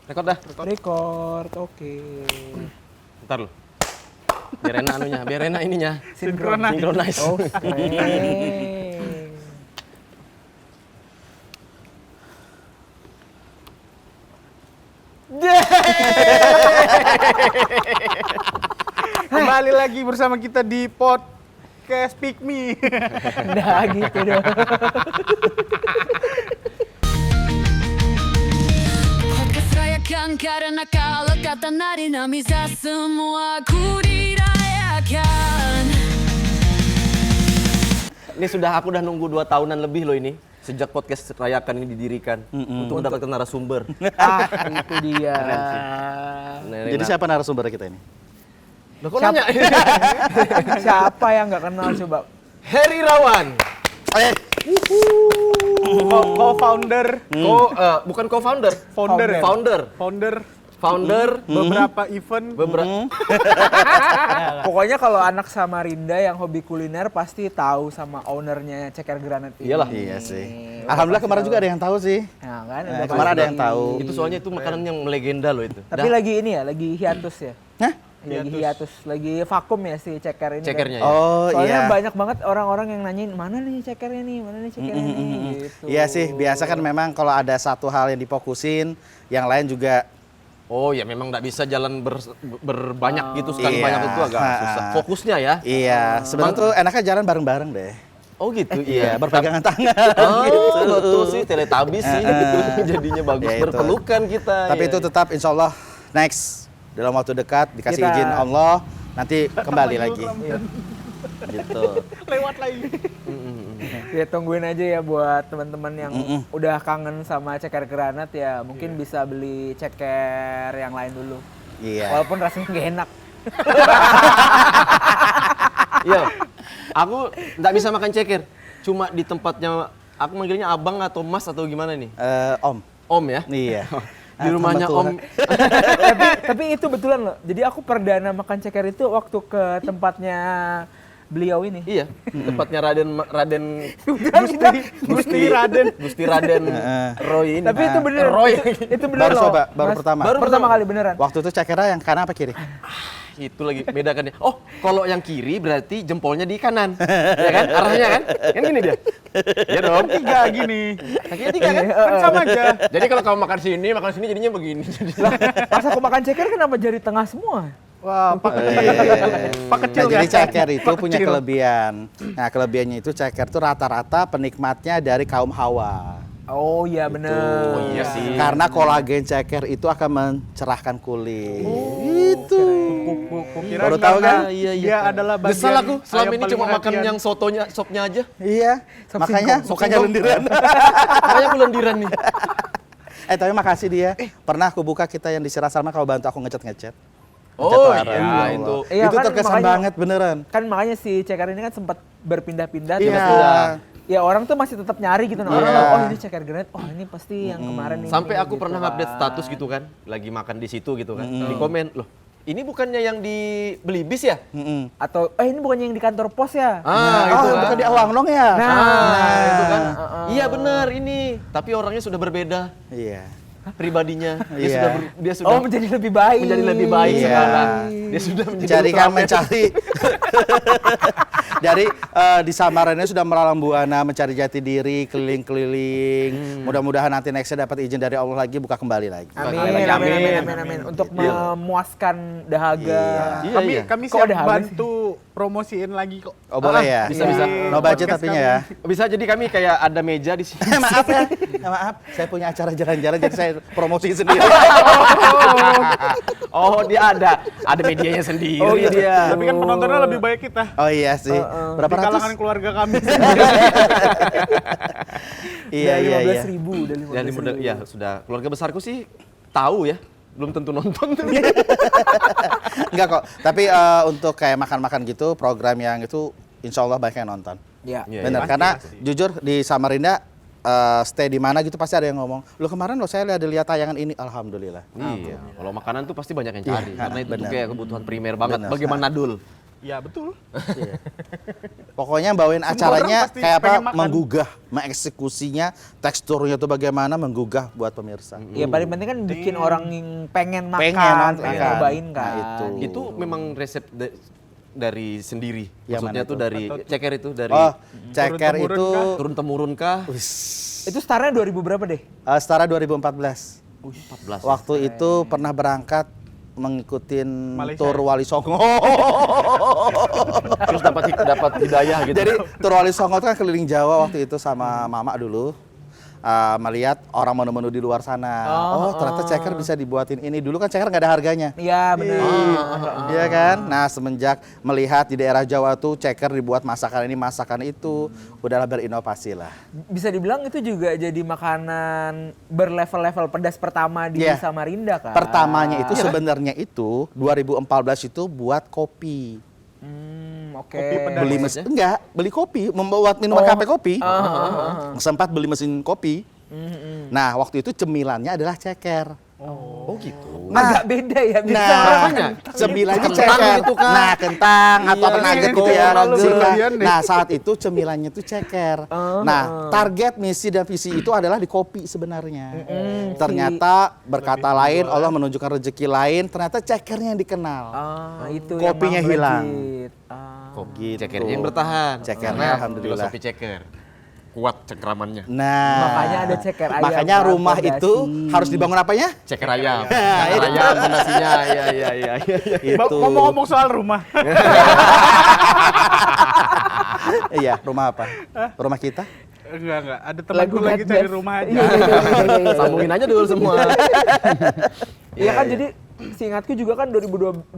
Record dah. Record, oke. Bentar lu. Biar enak anunya, biar enak ininya. Synchronize. Oke. Kembali lagi bersama kita di podcast Pick Me. Nah gitu dong. Podcast rayakan karena kalau kata Nadina bisa semua ku dirayakan. Ini aku udah nunggu 2 tahunan lebih loh ini. Sejak podcast Rayakan ini didirikan. Untuk mendapatkan narasumber. Itu dia. Jadi siapa narasumber kita ini? Loh, kok nanya? Siapa yang nggak kenal coba? Heri Rawan. Co-founder, Bukan co-founder. Founder ya? Founder beberapa event. Pokoknya kalau anak Samarinda yang hobi kuliner pasti tahu sama ownernya Ceker Granat ini. Iyalah. Iya sih. Alhamdulillah kemarin juga ada yang tahu sih. Nah, kan, Kemarin ada yang tahu. Itu soalnya itu makanan yang melegenda loh itu. Tapi lagi ini ya, lagi hiatus ya. Hah? Lagi hiatus, lagi vakum ya si Ceker ini. Cekernya kan. ya. Oh Soalnya iya. banyak banget orang-orang yang nanyain mana nih Cekernya nih, mana nih Cekernya nih. Gitu. Iya sih, biasa kan memang kalau ada satu hal yang difokusin, yang lain juga Oh ya memang nggak bisa jalan berbanyak gitu sekali Iya. banyak itu agak susah. Fokusnya ya. iya. Sebenarnya tuh enaknya jalan bareng-bareng deh. Oh gitu. Iya, berpegangan tangan. Oh, betul sih Teletubbies sih gitu. Jadinya bagus Ya, itu. berpelukan kita. Tapi ya. itu tetap insya Allah next dalam waktu dekat dikasih Kita- izin Allah nanti kembali lagi. gitu. Lewat lagi. Ya tungguin aja ya buat teman-teman yang udah kangen sama Ceker Granat ya mungkin bisa beli ceker yang lain dulu. Iya. Walaupun rasanya nggak enak. Iya. Aku nggak bisa makan ceker. Cuma di tempatnya aku manggilnya abang atau mas atau gimana nih? Om. Om ya. Iya. Di rumahnya Kebetulan. Om. tapi itu betulan loh. Jadi aku perdana makan ceker itu waktu ke tempatnya beliau ini. Iya, tempatnya Raden Gusti Raden. Gusti Raden Roy ini. Tapi itu beneran. Roy. Itu beneran Baru loh. coba, baru Mas. pertama. Baru pertama kali beneran. Waktu itu cekernya yang kanan apa kiri? Itu lagi bedakan ya. Oh, kalau yang kiri berarti jempolnya di kanan. Ya kan? Arahnya kan? Kan gini dia. Ya dong. Tiga gini. Kakinya 3 kan? Kan sama aja. Jadi kalau kamu makan sini jadinya begini. Pas aku makan ceker kenapa jari tengah semua? Wah, Pak kecil Nah, jadi kan? ceker itu Pak punya kecil. kelebihan. Nah, kelebihannya itu ceker itu rata-rata penikmatnya dari kaum hawa. Oh iya bener. Oh iya sih. Karena kolagen ceker itu akan mencerahkan kulit. Itu. Kira Baru tahu kan? Iya, iya. Dia adalah bagian Kesel aku selama ayam ini paling cuma makan perhatian. yang sopnya aja. Iya. Sop Makanya singkong. bukannya lendiran. Makanya aku lendiran nih. Tapi makasih dia. Pernah aku buka kita yang di Sirah Salma kalau bantu aku ngecat-ngecat. Oh Ngecat iya orang. itu. Iya, Itu kan terkesan makanya- banget beneran. Kan makanya si ceker ini kan sempat berpindah-pindah Iya. tiba-tiba. Ya orang tuh masih tetap nyari gitu. Orang Iya. tahu, oh ini ceker granat, oh ini pasti yang kemarin ini. Sampai aku gitu pernah kan. ngupdate status gitu kan, lagi makan di situ gitu kan. Di komen, loh ini bukannya yang di Belibis ya? Mm-mm. Atau ini bukannya yang di kantor pos ya? Itu kan. bukan di Awanglong ya? Nah, itu kan. Iya benar ini. Tapi orangnya sudah berbeda Iya. pribadinya. Dia Iya. dia sudah Oh menjadi lebih baik. menjadi lebih baik Iya. sekarang. Dia sudah menjadi Jadi kan ultraman. mencari dari di Samarinda sudah melalang buana mencari jati diri keliling-keliling. Mudah-mudahan nanti nextnya dapat izin dari Allah lagi buka kembali lagi. Amin, Amin, amin, amin, amin. amin, amin. Untuk Iya. memuaskan dahaga. Iya, Kami iya. kami Kok siap ada habis bantu promosiin lagi kok. Oh boleh ya? bisa. No budget Podcast tapi kami. ya. Bisa jadi kami kayak ada meja di sini. Maaf ya. Maaf, saya punya acara jalan-jalan jadi saya promosi sendiri. Oh, dia ada medianya sendiri. Oh, iya dia. Tapi kan penontonnya lebih baik kita. Oh iya sih. Di Berapa kalangan ratus? keluarga kami. Iya Udah iya iya. 15.000, udah 15.000. Ya sudah keluarga besarku sih tahu ya. Belum tentu nonton. Enggak kok. Tapi untuk kayak makan-makan gitu program yang itu insya Allah banyak yang nonton. Ya. Iya, Bener, pasti, karena pasti. jujur di Samarinda stay di mana gitu pasti ada yang ngomong, "Loh kemarin lo saya lihat tayangan ini." Alhamdulillah. Iya, kalau makanan tuh pasti banyak yang cari Iya, karena itu tuh benar. kayak kebutuhan primer banget. Benar. Bagaimana Dul? Ya betul. Iya. Pokoknya bawain Semua acaranya orang pasti kayak apa, pengen makan. menggugah, mengeksekusinya, teksturnya tuh bagaimana, menggugah buat pemirsa. Ya paling penting kan bikin orang yang pengen makan, Pengen pengen makan. nyobain Nah, kan. itu. Itu memang resep dari sendiri. Yang Maksudnya mana tuh tuh? dari ceker itu dari Oh, ceker Turun-temurun itu kah? turun temurun kah? Itu startnya 2000 berapa deh? setara 2014. 14. Waktu itu pernah berangkat mengikutin Malaysia. tur Wali Songo. Terus dapat hidayah gitu. Jadi tur Wali Songo itu kan keliling Jawa waktu itu sama mama dulu. Melihat orang menu-menu di luar sana. Oh, ternyata ceker bisa dibuatin ini. Dulu kan ceker nggak ada harganya. Iya benar. Iya kan? Nah, semenjak melihat di daerah Jawa tuh ceker dibuat masakan ini, masakan itu, udahlah berinovasi lah. Bisa dibilang itu juga jadi makanan berlevel-level pedas pertama di Iya. Samarinda kan. Pertamanya itu sebenarnya itu 2014 itu buat kopi. Oke. Kopi pedas. Beli mesin enggak, beli kopi, membuat minuman kafe kopi. Sempat beli mesin kopi. Nah, waktu itu cemilannya adalah ceker. Oh gitu. Agak beda ya. Bisa Nah, Makanya, cemilannya kentang ceker. gitu kan. Nah, kentang atau apa Iya, nugget iya, gitu ya. lalu Sehingga- berlebihan deh. nah, saat itu cemilannya tuh ceker. Nah, target misi dan visi itu adalah di kopi sebenarnya. Ternyata berkata lain, Allah menunjukkan rezeki lain, ternyata cekernya yang dikenal. Itu Kopinya yang hilang. legit. Gitu. Cekernya yang bertahan. Cekernya, Karena alhamdulillah. Filosofi ceker. Kuat cekramannya. Nah, Makanya ada ceker ayam, makanya Pak, rumah fondasi. itu harus dibangun apanya? Ceker ayam. Ceker ayam fondasinya. Iya. Itu. Ngomong-ngomong soal rumah. Iya, rumah apa? Rumah kita? Enggak. Ada temanku Lagu lagi Bad cari Bath. rumah aja. Iya. Sambungin aja dulu semua. Iya kan jadi seingatku juga kan 2014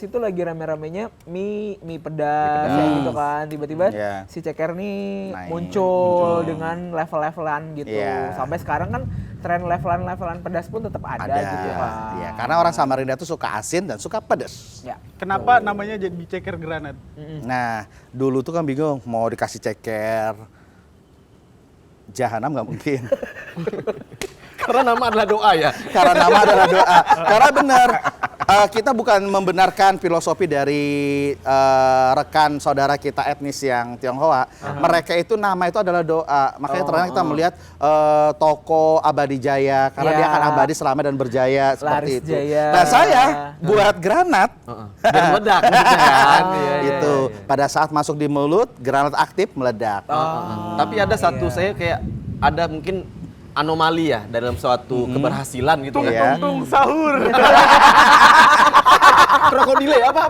itu lagi rame-ramenya mie pedas ya gitu kan. Tiba-tiba Iya. si ceker nih Naik. muncul dengan level-levelan gitu. Iya. Sampai sekarang kan tren levelan-levelan pedas pun tetap ada, gitu kan. Iya, karena orang Samarinda tuh suka asin dan suka pedas. Ya. Kenapa namanya jadi ceker granat? Nah, dulu tuh kan bingung mau dikasih ceker. Jahanam nggak mungkin. Karena nama adalah doa ya. Karena nama adalah doa. Karena benar, kita bukan membenarkan filosofi dari rekan saudara kita etnis yang Tionghoa. Mereka itu nama itu adalah doa. Makanya ternyata kita melihat toko Abadi Jaya karena Ya. dia akan abadi selama dan berjaya seperti Laris itu. Jaya. Nah, saya buat granat Biar meledak maksudnya kan. Iya, itu pada saat masuk di mulut granat aktif meledak. Tapi ada satu saya kayak ada mungkin anomali ya dalam suatu keberhasilan gitu ya. Tung sahur. Krokodile apa?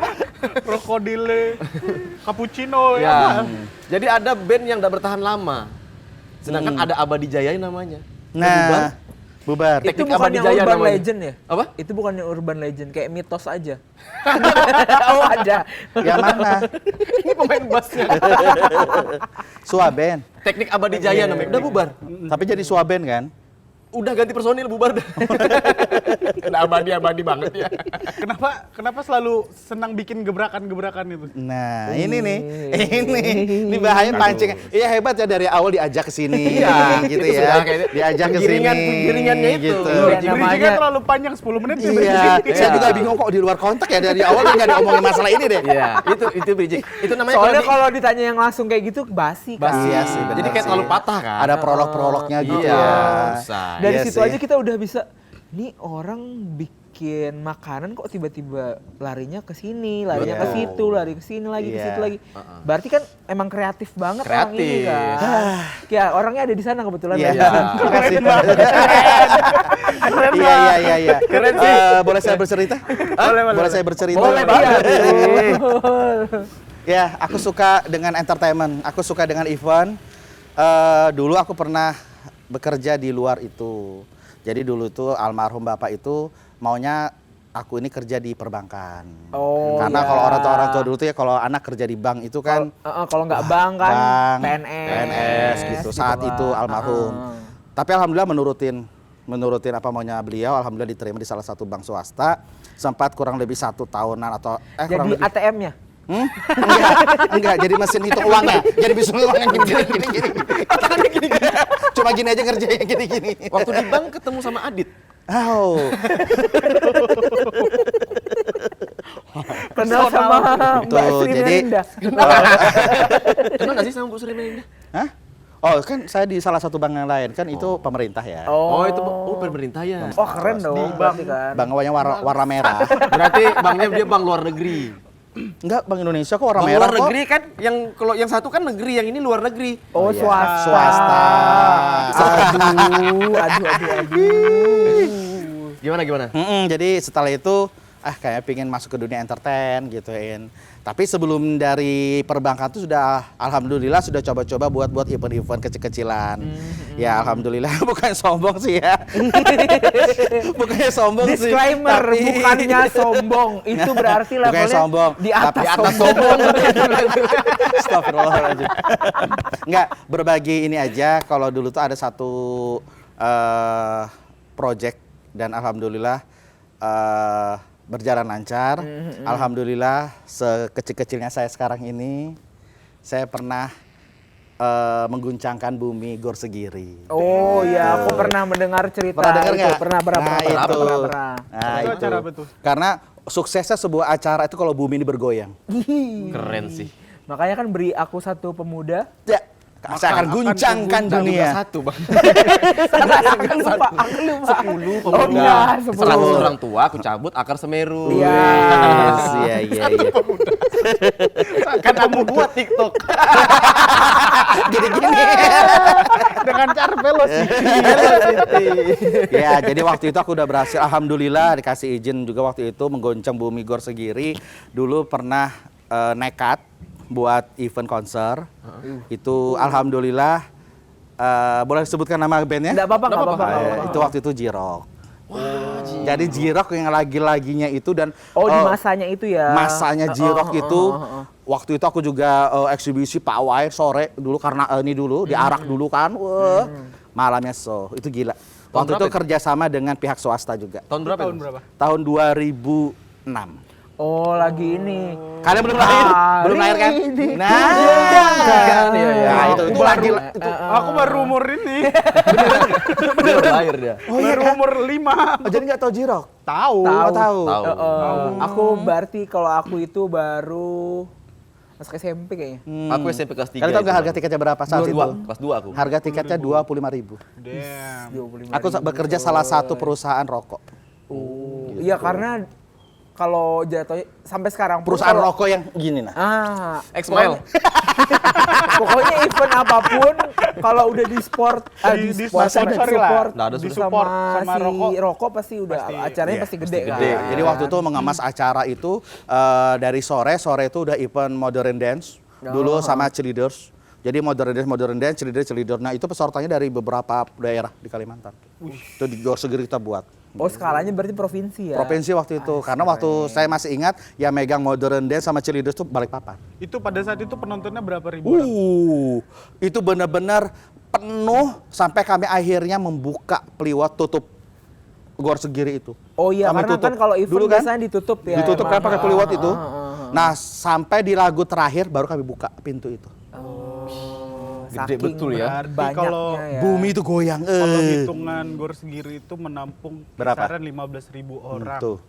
Krokodile. Cappuccino Ya. ya. Jadi ada band yang tidak bertahan lama. Sedangkan ada Abadi Jaya namanya. Nah, bubar. Itu Teknik bukannya Abadi Jaya urban namanya. legend ya? Apa? Itu bukannya urban legend, kayak mitos aja. Oh ada. Yang mana? Ini pemain bassnya. Suaben. Teknik Abadi Jaya namanya. Udah bubar. Tapi jadi suaben kan? Udah ganti personil bubar dah. Udah abadi banget ya. Kenapa selalu senang bikin gebrakan-gebrakan itu? Nah, ini nih. Ini bahaya pancing. Iya hebat ya dari awal diajak ke sini Iya, gitu itu ya. sudah kayak Diajak ke sini. Penggiringannya itu. gitu. Iya, Bridgingnya namanya- terlalu panjang 10 menit nih. Iya, saya juga bingung kok di luar konteks ya dari awal nggak diomongin masalah ini deh. Iya, itu bridging. Itu namanya Soalnya kalau kalau ditanya yang langsung kayak gitu basi kan. basi Iya ya sih, benar Jadi kayak sih. terlalu patah kan. Ada prolog-prolognya gitu Iya, ya. usai. Dari Iya situ sih. aja kita udah bisa, nih orang bikin makanan kok tiba-tiba larinya ke sini, larinya ke Betul. situ, lari ke sini lagi, ke Iya. situ lagi. Berarti kan emang kreatif banget orang ini Kreatif. kan. Ya orangnya ada di sana kebetulan. Iya. ya. Makasih. Iya. Keren sih. Boleh saya bercerita? Boleh saya bercerita? Boleh Iya, banget. betul. Ya, aku suka dengan entertainment. Aku suka dengan event. Dulu aku pernah bekerja di luar itu. Jadi dulu tuh almarhum bapak itu maunya aku ini kerja di perbankan. Oh, Karena iya. kalau orang tua dulu tuh ya kalau anak kerja di bank itu kan Kalau nggak bank kan bank, PNS, gitu. Saat kan. itu almarhum. Tapi alhamdulillah menurutin apa maunya beliau. Alhamdulillah diterima di salah satu bank swasta. Sempat kurang lebih 1 tahunan atau kurang Jadi lebih. ATM-nya. Enggak, jadi mesin hitung uangnya. Jadi mesin uangnya gini. Cuma gini aja kerjanya gini. Waktu di bank ketemu sama Adit. Oh. Kenal sama Mbak Betul, Sri jadi- Melinda. Kenal nggak sih sama Bu Sri Melinda? Hah? Oh kan saya di salah satu bank yang lain kan itu pemerintah ya. Oh, itu pemerintah ya. Oh keren dong berarti kan. Bank awalnya warna merah. Berarti banknya dia bank luar negeri. Enggak, Bank Indonesia kok warna Bank merah luar kok. negeri kan yang kalau yang satu kan negeri, yang ini luar negeri. Oh, iya. swasta. Swasta. Aduh. Gimana? Jadi setelah itu kayak pingin masuk ke dunia entertain gituin. Tapi sebelum dari perbankan itu sudah alhamdulillah sudah coba-coba buat event-event kecil-kecilan. Ya alhamdulillah bukan sombong sih ya. Bukannya sombong sih. Disclaimer, tapi- bukannya sombong. Itu berarti Bukannya levelnya sombong, di atas tapi- sombong. Astagfirullahaladzim. Enggak, berbagi ini aja. Kalau dulu tuh ada satu project dan alhamdulillah berjalan lancar. Alhamdulillah sekecil-kecilnya saya sekarang ini, saya pernah mengguncangkan bumi Gor Segiri. Oh ya, aku pernah mendengar cerita Pernah dengar itu. nggak? Pernah. Nah, itu. Pernah. Nah, Itu itu. acara apa tuh? Karena suksesnya sebuah acara itu kalau bumi ini bergoyang. Keren sih. Makanya kan beri aku satu pemuda. Ya, saya akan guncangkan Dan juga dunia. satu, Bang. Aku lupa. 10 Oh pemuda. iya, 10. 100 orang tua aku cabut akar Semeru. Iya. Iya. Kan aku buat TikTok. Gini-gini. Dengan cara velocity. Ya, jadi waktu itu aku udah berhasil. Alhamdulillah dikasih izin juga waktu itu menggoncang bumi Gor Segiri. Dulu pernah nekat buat event konser. Itu alhamdulillah boleh sebutkan nama bandnya? Enggak apa-apa, enggak apa-apa. Itu waktu itu Jirok. Jadi Jirok yang lagi-laginya itu dan Oh, di masanya itu ya. masanya Jirok itu waktu itu aku juga eksibisi pawai sore dulu karena ini dulu diarak dulu kan. Wah, malamnya itu gila. Waktu itu berapa itu? kerjasama dengan pihak swasta juga. Tahun berapa? Tahun itu? berapa? Tahun 2006. Oh, lagi ini. Kalian belum lahir? Belum lahir kan? Nah, nah itu lagi itu. Aku baru umur ini. Dia baru lahir dia. Baru umur 5. Oh, jadi nggak tahu Jirok? Tahu. Oh, tahu. Tahu. Aku berarti kalau aku itu baru masuk SMP kayaknya. Aku SMP kelas 3. Kalian tahu nggak harga tiketnya berapa saat itu? Kelas 2 aku. Harga tiketnya 25.000. Damn. 25. Aku bekerja salah satu perusahaan rokok. Oh, iya karena kalau jatuhnya sampai sekarang pun Perusahaan kalau- rokok yang gini nah. X-Mile. Pokoknya event apapun kalau udah di sport Di sport sponsori lah. support Nggak ada Di support. support sama sama si rokok. rokok pasti udah acaranya Iya, pasti gede kan. gede. Jadi waktu itu mengemas acara itu dari sore itu udah event modern dance dulu sama cheerleaders. Jadi modern dance, cheerleader. Nah itu pesertanya dari beberapa daerah di Kalimantan. Itu di Gor Segiri kita buat. Oh skalanya berarti provinsi ya. Provinsi waktu itu. Karena waktu saya masih ingat yang megang modern dance sama cheerleaders itu Balikpapan. Itu pada saat itu penontonnya berapa ribu orang? Itu benar-benar penuh sampai kami akhirnya membuka peliwat tutup Gor Segiri itu. Oh iya Kami karena tutup. kan kalau event Dulu kan biasanya ditutup ya. ditutup kan emang. pakai peliwat itu. Nah, sampai di lagu terakhir baru kami buka pintu itu. Gede Saking betul ya. Berarti banyaknya kalau ya. Bumi itu goyang. Kalau hitungan Gor Segiri itu menampung Berapa? kisaran 15.000 orang. Tuh.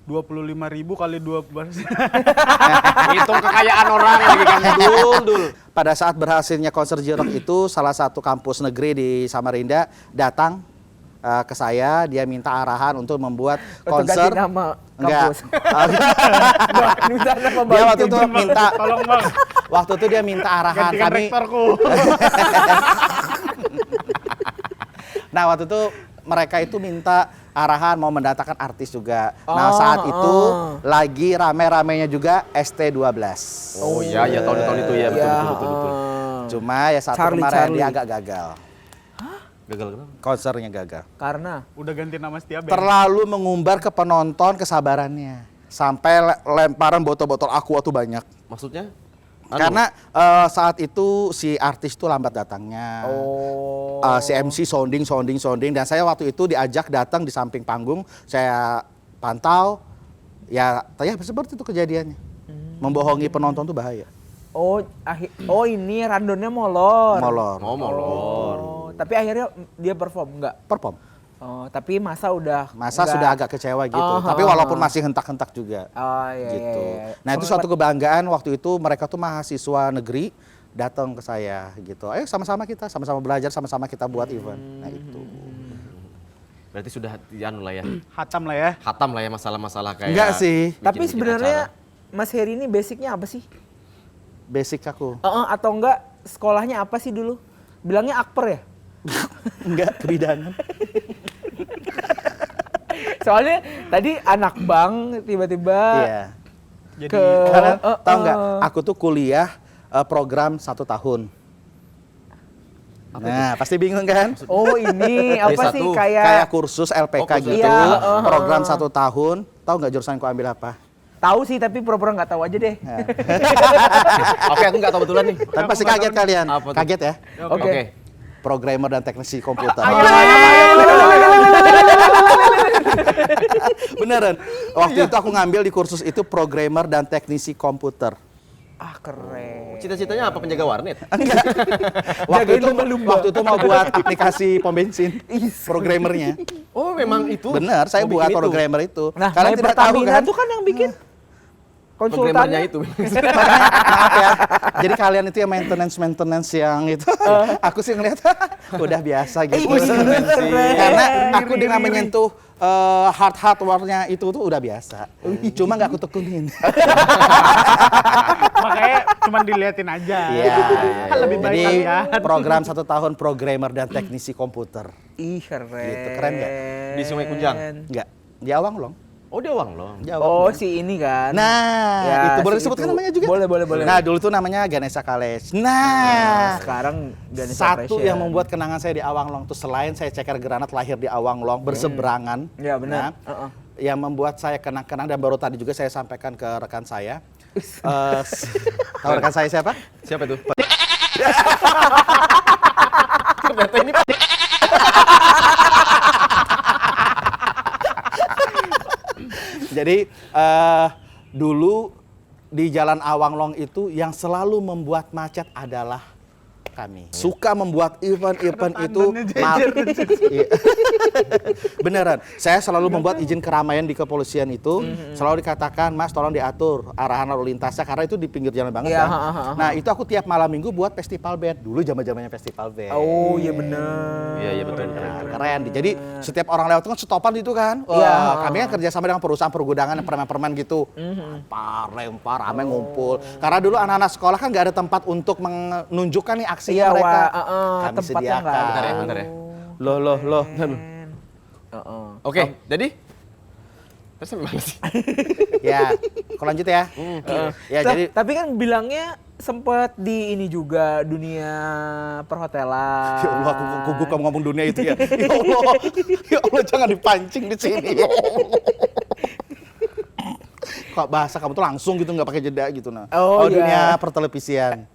25.000 kali 12. Hitung kekayaan orang lagi kan. Dul. Pada saat berhasilnya konser Jirok itu salah satu kampus negeri di Samarinda datang ke saya, dia minta arahan untuk membuat Untuk konser. ganti nama Enggak. kampus. Minta nama Dia baru. waktu itu minta Tolong Bang, waktu itu dia minta arahan gantikan kami. rektorku. Nah, waktu itu mereka itu minta arahan mau mendatangkan artis juga. Nah, saat itu lagi rame-ramenya juga ST12. Oh iya, ya tahun itu ya betul. Cuma ya satu kemarin dia agak gagal. Gagal kenapa? Konsernya gagal. Karena Udah ganti nama setiap band. Terlalu mengumbar ke penonton kesabarannya. Sampai lemparan botol-botol aqua tuh banyak. Maksudnya? Karena saat itu si artis tuh lambat datangnya. Si MC sounding dan saya waktu itu diajak datang di samping panggung, saya pantau. Ya seperti itu kejadiannya. Membohongi penonton tuh bahaya. ini randonnya molor. Molor. Oh, molor. Tapi akhirnya dia perform enggak? Perform. Oh, tapi masa udah Masa nggak- sudah agak kecewa gitu. Oh, Tapi walaupun masih hentak-hentak juga. Oh iya, Gitu. iya, iya. Nah itu suatu kebanggaan waktu itu mereka tuh mahasiswa negeri datang ke saya gitu. Ayo sama-sama kita, sama-sama belajar, sama-sama kita buat event. Nah itu. Berarti sudah anu lah ya. Hatam lah ya. Hatam lah ya masalah-masalah kayak. Enggak sih. Tapi bikin-bikin sebenarnya acara. Mas Heri ini basicnya apa sih? Basic aku. Atau enggak sekolahnya apa sih dulu? Bilangnya akper ya? Enggak, kebidanan. Soalnya tadi anak bank tiba-tiba Iya. ke Karena tahu nggak, aku tuh kuliah program 1 tahun. Nah, pasti bingung kan? Oh ini apa D1. sih Kayak kayak kursus LPK kursus. gitu, Iya, program 1 tahun. Tahu nggak jurusan ku ambil apa? tahu sih tapi pura-pura nggak tahu aja deh. Nah, Oke, aku nggak tahu betulan nih. tapi pasti kaget kalian. Apa tuh? Kaget ya? Oke. Programmer dan teknisi komputer. Beneran. Waktu itu aku ngambil di kursus itu programmer dan teknisi komputer. Ah keren. Cita-citanya apa, penjaga warnet? Waktu itu mau buat aplikasi pom bensin. Programmernya. Oh, memang itu. Bener, saya Mau buat bikin itu. programmer itu. Nah, Kalian My tidak tahu Pertamina kan? tuh kan yang bikin Programmernya konsultannya itu. Maaf ya. Jadi kalian itu yang maintenance yang itu. Aku sih ngeliat udah biasa gitu. Karena aku dengan menyentuh hardware-nya itu tuh udah biasa. Cuma nggak aku tekunin. Makanya cuma diliatin aja. Iya. Kan lebih baik Jadi kalian. program 1 tahun programmer dan teknisi komputer. Ih keren. Gitu, keren nggak? Di Sungai Kunjang? Enggak, di Awanglong. Oh, dia uang loh. Di Oh Awanglong. si ini kan. Nah, Ya, itu boleh si disebutkan itu. namanya juga? Boleh. Nah, dulu tuh namanya Ganesha College. Nah, Sekarang Ganesha satu Operation. yang membuat kenangan saya di Awanglong tuh selain saya ceker granat lahir di Awanglong berseberangan. Ya, benar. Nah, yang membuat saya kenang-kenang dan baru tadi juga saya sampaikan ke rekan saya. Tahu rekan saya siapa? Siapa itu? Ternyata ini Jadi dulu di Jalan Awanglong itu yang selalu membuat macet adalah kami. Suka membuat event-event itu Iya. Beneran. Saya selalu membuat izin keramaian di kepolisian itu, selalu dikatakan, "Mas, tolong diatur arahan lalu lintasnya karena itu di pinggir jalan banget Iya, kan." Nah, itu aku tiap malam Minggu buat festival band. Dulu zaman-zamannya festival band. Oh iya bener. Iya, betul. Nah, keren. Jadi setiap orang lewat itu kan stopan itu kan. Wah, Iya. kami kan kerjasama dengan perusahaan pergudangan yang permen-permen gitu. Lempar, rame ngumpul. Karena dulu anak-anak sekolah kan nggak ada tempat untuk menunjukkan nih aksinya Iya, mereka. tempatnya Kami nggak sediakan. ada. Bentar ya, bentar ya. Loh. Oke, jadi terus sampai mana sih? Ya, aku lanjut ya. Ya, jadi Tapi kan bilangnya sempet di ini juga dunia perhotelan. ya Allah, aku gugup kamu ngomong dunia itu ya. Ya Allah, ya Allah jangan dipancing di sini. Ya Allah. Kok bahasa kamu tuh langsung gitu nggak pakai jeda gitu nah. Oh, iya. Dunia pertelevisian.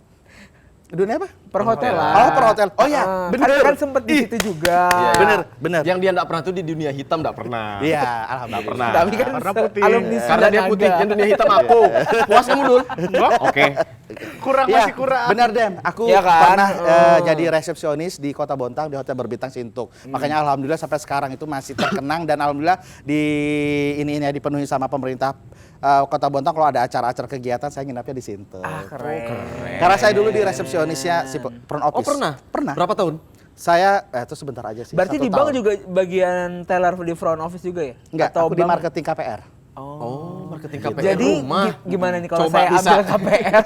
Dunia apa? Perhotelan. Oh, perhotelan. Oh ya, bener. Kan sempet di situ juga. Bener. Yang dia nggak pernah tuh di dunia hitam nggak pernah. Iya, alhamdulillah. pernah. Tapi kan Warna putih. alumni Karena dia Sudan putih, ada. yang dunia hitam aku. Puas kamu dul? Oke. Masih kurang. Benar Dem, aku Iya kan? pernah jadi resepsionis di Kota Bontang di Hotel Berbintang Sintuk. Makanya alhamdulillah sampai sekarang itu masih terkenang dan alhamdulillah di ini dipenuhi sama pemerintah Kota Bontang. Kalau ada acara-acara kegiatan saya nginapnya di Sintuk. Keren. Karena saya dulu di resepsionisnya si front office. Oh, pernah? Pernah. Berapa tahun? Saya itu sebentar aja sih. Berarti 1 di bank tahun. juga bagian teller di front office juga ya? Enggak, Atau aku di bank- marketing KPR. Oh, marketing KPR Jadi rumah. gimana nih kalau Coba saya bisa. ambil KPR?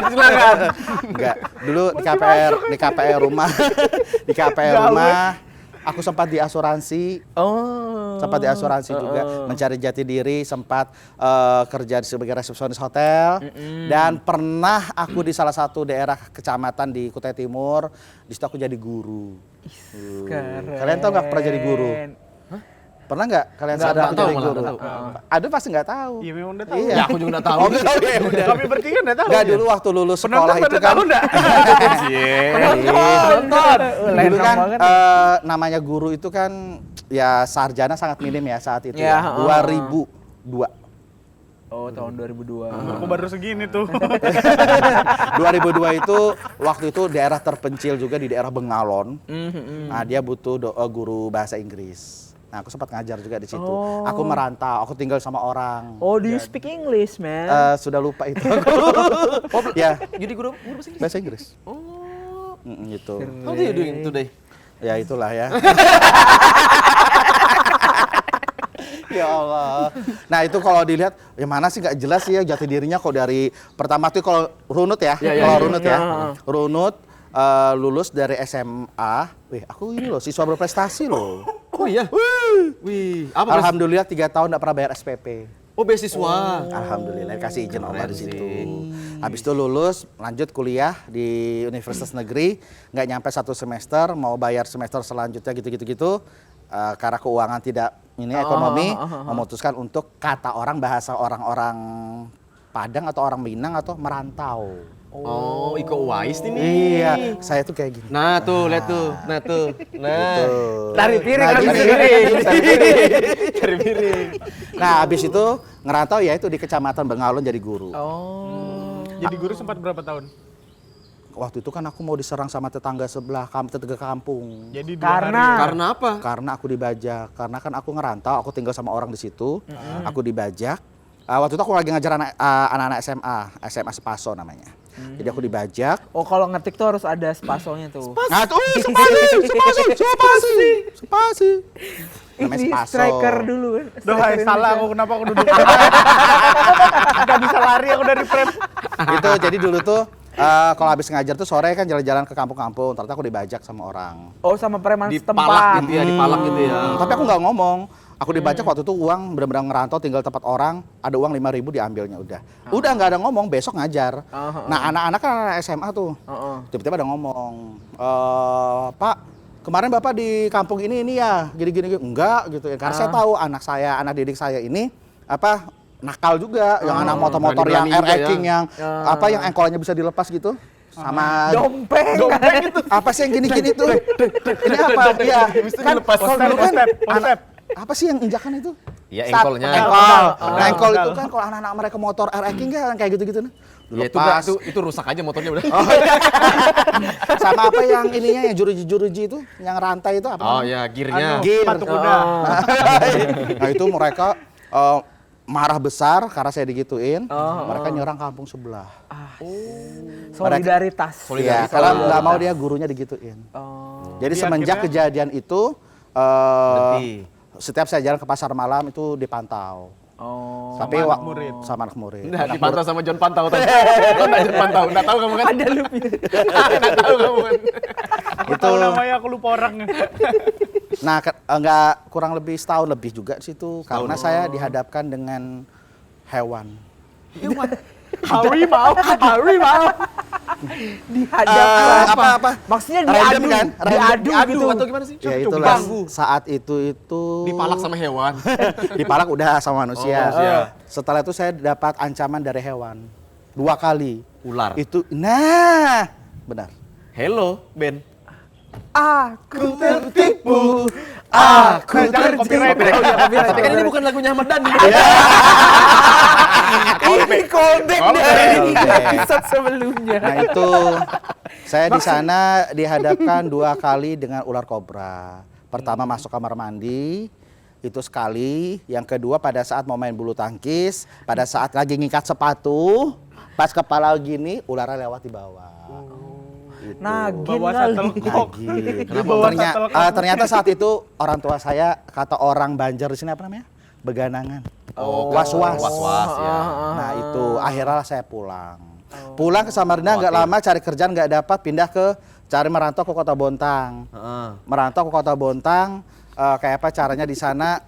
Silakan. Enggak, dulu di KPR rumah, di KPR rumah, aku sempat di asuransi, sempat di asuransi juga, mencari jati diri, sempat kerja sebagai resepsionis hotel, dan pernah aku di salah satu daerah kecamatan di Kutai Timur, di situ aku jadi guru. Keren. Kalian tahu nggak pernah jadi guru? Pernah nggak kalian sadar aku tahu jadi malah, guru? nggak tahu. Ada pasti nggak tahu. Iya memang udah tahu. Iya. Ya aku juga nggak tahu. Oh, nggak tahu ya udah. Kami bertiga udah tahu. Enggak, ya? dulu waktu lulus Penonton sekolah itu pada kan. tahu enggak? Penonton. Dulu kan banget. namanya guru itu kan ya sarjana sangat minim ya saat itu Ya, ya. 2002. Oh, tahun 2002. Aku baru segini tuh. 2002 itu waktu itu daerah terpencil juga di daerah Bengalon. Nah, dia butuh guru bahasa Inggris. Nah, aku sempat ngajar juga di situ. Oh. Aku merantau, aku tinggal sama orang. Oh, do you speak English, man? Sudah lupa itu aku. Ya, Jadi guru bahasa Inggris. bahasa Inggris. Oh. Gitu. How do you doing today? Ya itulah ya. Ya Allah. Nah itu kalau dilihat, ya mana sih nggak jelas sih ya jati dirinya kok dari pertama tuh kalau runut ya, kalau runut ya, runut lulus dari SMA. Wih, aku ini loh siswa berprestasi loh. Oh iya. Wih, apa Alhamdulillah 3 tahun nggak pernah bayar SPP. Oh, beasiswa. Alhamdulillah kasih izin Allah di situ. Habis itu lulus, lanjut kuliah di Universitas Negeri, nggak nyampe 1 semester, mau bayar semester selanjutnya gitu. Karena keuangan tidak ekonomi, memutuskan untuk kata orang bahasa orang-orang Padang atau orang Minang atau merantau. Oh, Iko Uwais nih. Iya, saya tuh kayak gini. Nah tuh, lihat tuh. Nah tuh. Nah. Tarik piring, Nah, tarik gitu. piring. Cari piring. Nah, habis itu ngerantau ya itu di Kecamatan Bengalon jadi guru. Oh. Jadi guru sempat berapa tahun? Waktu itu kan aku mau diserang sama tetangga sebelah, tetangga kampung. Jadi 2 Karena- hari. Karena apa? Karena aku dibajak, karena kan aku ngerantau, aku tinggal sama orang di situ, aku dibajak. Waktu itu aku lagi ngajar anak-anak SMA Sepaso namanya. Jadi aku dibajak. Oh, kalau ngetik tuh harus ada spasonya tuh. Nah, tuh, Spasi. Namanya Ini Spaso. striker dulu kan. Duh, hai, Striker salah Indonesia. aku kenapa aku duduk. Gak bisa lari aku dari frame. Gitu, jadi dulu tuh kalau habis ngajar tuh sore kan jalan-jalan ke kampung-kampung, ternyata aku dibajak sama orang. Oh, sama preman Dipalak setempat. gitu ya, dipalak gitu ya. Tapi aku nggak ngomong. Aku dibajak waktu itu uang benar-benar ngerantau tinggal tempat orang, ada uang 5.000 diambilnya udah. Udah nggak ada ngomong, besok ngajar. Nah, anak-anak kan anak SMA tuh. Tiba-tiba ada ngomong, Pak, kemarin Bapak di kampung ini ya, gini-gini. Enggak gitu ya. Karena saya tahu anak didik saya ini apa nakal juga, yang anak motor-motor yang berani-berani air juga ya. king yang apa yang engkolnya bisa dilepas gitu. Sama Dompeng. gitu. Apa sih yang gini-gini tuh? Ini apa? Iya. Kan kalau dulu kan anak- apa sih yang injakan itu? Ya, Sat- engkolnya. Engkol. Nah, engkol Engkol. itu kan kalau anak-anak mereka motor air king kan kayak gitu-gitu nih. Ya itu Lepas. itu rusak aja motornya udah. Sama apa yang ininya yang juruji-juruji itu, yang rantai itu apa? Oh namanya? ya, gearnya. Gear. Sepatu kuda. Nah, itu mereka marah besar karena saya digituin. Mereka nyerang kampung sebelah. Solidaritas. Iya, karena nggak mau dia gurunya digituin. Oh. Jadi Jadi semenjak akhirnya- kejadian itu, Berhenti. setiap saya jalan ke pasar malam itu dipantau. Oh. Tapi anak murid. sama anak murid. Nah, dipantau sama John Pantau tadi. Lo nggak John Pantau, nggak tahu kamu kan? Ada loopnya. Nggak tahu kamu kan? Aku tahu namanya, aku lupa orangnya. Nah, enggak kurang lebih setahun lebih juga di situ karena saya dihadapkan dengan hewan. Harimau. Dihadapkan. Apa? Maksudnya Random diadu. kan? Diadu gitu. atau gimana sih? Ya Coba itulah ganggu. saat itu Dipalak sama hewan. dipalak udah sama manusia. Oh, manusia. Setelah itu saya dapat ancaman dari hewan 2 kali. Ular. Itu nah, benar. Hello, Ben. Aku Tertipu. Aku jangan copyright. Oh iya, tapi kan ini bukan lagunya Ahmad Dhani. Ini callback dari episode sebelumnya. Nah itu saya di sana dihadapkan 2 kali dengan ular kobra. Pertama masuk kamar mandi itu sekali. Yang kedua pada saat mau main bulu tangkis, pada saat lagi ngikat sepatu, pas kepala gini ularnya lewat di bawah. Gitu. Nagin Bawa kali. shuttlecock. Nagih. Di bawah shuttlecock. Ternyata saat itu orang tua saya kata orang Banjar di sini apa namanya? Beganangan. Oh, Was-was. Was-was ya. Nah itu akhirnya saya pulang. Pulang ke Samarinda nggak lama cari kerjaan nggak dapat, pindah ke cari merantau ke Kota Bontang. Merantau ke Kota Bontang, kayak apa caranya di sana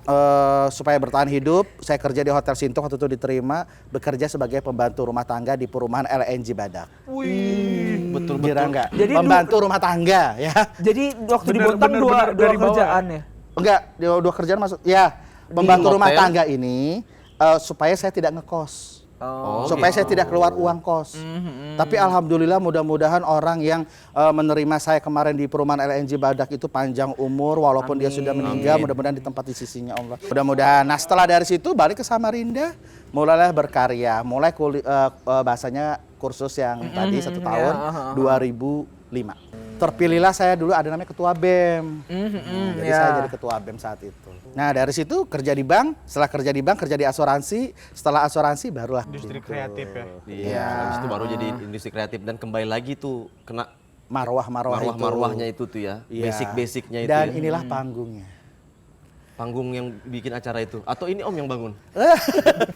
supaya bertahan hidup. Saya kerja di Hotel Sintok waktu itu diterima, bekerja sebagai pembantu rumah tangga di perumahan LNG Badak. Wih, betul. Kira nggak? Jadi Pembantu rumah tangga ya. Jadi waktu di Bener, Bontang bener, dua bener, dari bawah. kerjaan ya? Enggak, dua kerjaan masuk. Ya, pembantu rumah hotel. tangga ini supaya saya tidak ngekos. supaya saya tidak keluar uang kos. Tapi alhamdulillah mudah-mudahan orang yang menerima saya kemarin di perumahan LNG Badak itu panjang umur walaupun dia sudah meninggal, mudah-mudahan ditempati di sisinya Allah. Mudah-mudahan. Nah setelah dari situ balik ke Samarinda, mulailah berkarya, mulai bahasanya kursus yang tadi 1 tahun 2005. Terpilihlah saya dulu ada namanya ketua BEM. Jadi saya jadi ketua BEM saat itu. Nah dari situ kerja di bank, setelah kerja di bank kerja di asuransi, setelah asuransi barulah Industri kreatif ya. Iya, habis itu baru jadi industri kreatif dan kembali lagi tuh kena marwah-marwahnya itu tuh ya, Iya. basic-basicnya itu. Dan ya. inilah panggungnya. Panggung yang bikin acara itu atau ini Om yang bangun?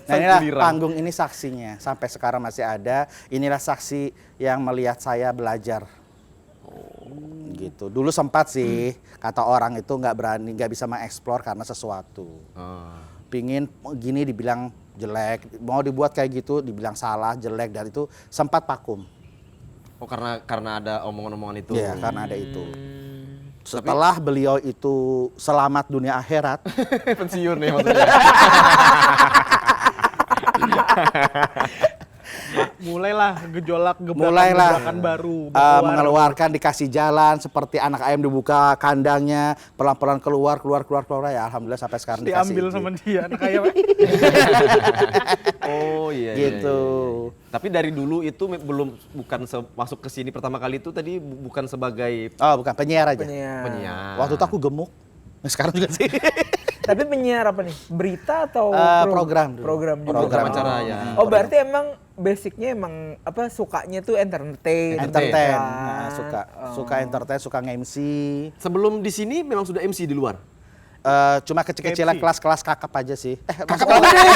Nah inilah Giliran. panggung ini saksinya, sampai sekarang masih ada. Inilah saksi yang melihat saya belajar. Gitu. Dulu sempat sih kata orang itu nggak bisa mengeksplor karena sesuatu. Pingin gini dibilang jelek, mau dibuat kayak gitu dibilang salah, jelek, dan itu sempat vakum. Oh karena ada omongan-omongan itu. Iya, karena ada itu. Setelah beliau itu selamat dunia akhirat, Pensiun ya maksudnya. Mulailah mulailah gebrakan baru. mengeluarkan, dikasih jalan seperti anak ayam dibuka kandangnya, pelan-pelan keluar ya alhamdulillah sampai sekarang diambil dikasih sama izin. dia anak ayam. Oh iya. Gitu. Iya. Tapi dari dulu itu bukan masuk ke sini pertama kali itu tadi bukan sebagai Oh bukan, penyiar aja. penyiar. Waktu itu aku gemuk. Nah, sekarang juga sih. Tapi penyiar apa nih? Berita atau Program dulu. Program juga. Program acara ya. Oh berarti emang basicnya emang apa sukanya tuh entertain. Entertain. Ya. Nah, suka entertain, suka nge-MC. Sebelum di sini memang sudah MC di luar. Cuma kecil-kecilan MC. kelas-kelas kakap aja sih. Kakap itu gede.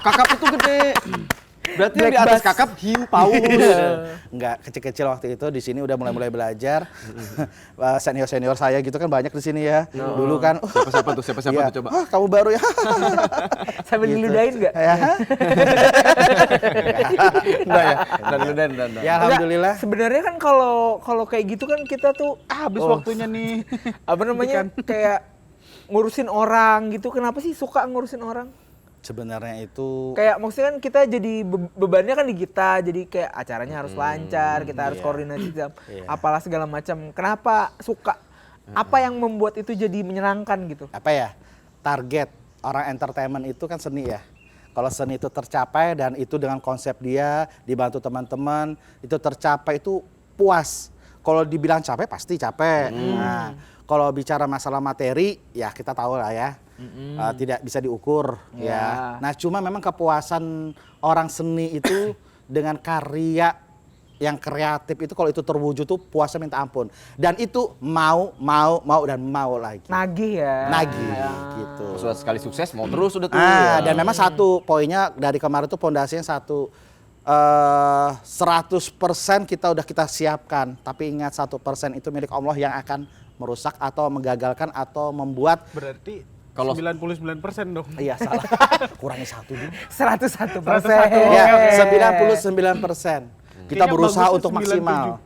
Kakap itu gede. Berarti yang di atas kakap hiu paus. Enggak, kecil-kecil waktu itu di sini udah mulai belajar. Senior-senior saya gitu kan banyak di sini ya. Dulu kan Siapa iya. tuh coba? "Wah, kamu baru ya." Sambil diludahin nggak? Ya. Enggak ya? Dan. Ya alhamdulillah. Enggak, sebenarnya kan kalau kayak gitu kan kita tuh Habis waktunya nih. apa namanya kayak ngurusin orang gitu. Kenapa sih suka ngurusin orang? Sebenarnya itu Kayak maksudnya kan kita jadi bebannya kan di kita, jadi kayak acaranya harus lancar, kita harus koordinasi jam, apalah segala macam. Kenapa suka? Apa yang membuat itu jadi menyenangkan gitu? apa ya? Target orang entertainment itu kan seni ya. Kalau seni itu tercapai dan itu dengan konsep dia dibantu teman-teman itu tercapai itu puas. Kalau dibilang capek pasti capek. Nah, kalau bicara masalah materi ya kita tahu lah ya. Tidak bisa diukur ya. Nah, cuma memang kepuasan orang seni itu dengan karya yang kreatif itu kalau itu terwujud tuh puasnya minta ampun. Dan itu mau dan mau lagi. Nagih ya. Nagih gitu. Sudah sekali sukses mau terus udah tuh. Dan memang satu poinnya dari kemarin tuh pondasinya 100% kita siapkan, tapi ingat 1% itu milik Allah yang akan merusak atau menggagalkan atau membuat. Berarti Kalau 99% dong. Iya salah, kurangi 1 dulu. 101%. Ya, Oke. 99%. Kita Kayaknya berusaha bagusnya untuk maksimal.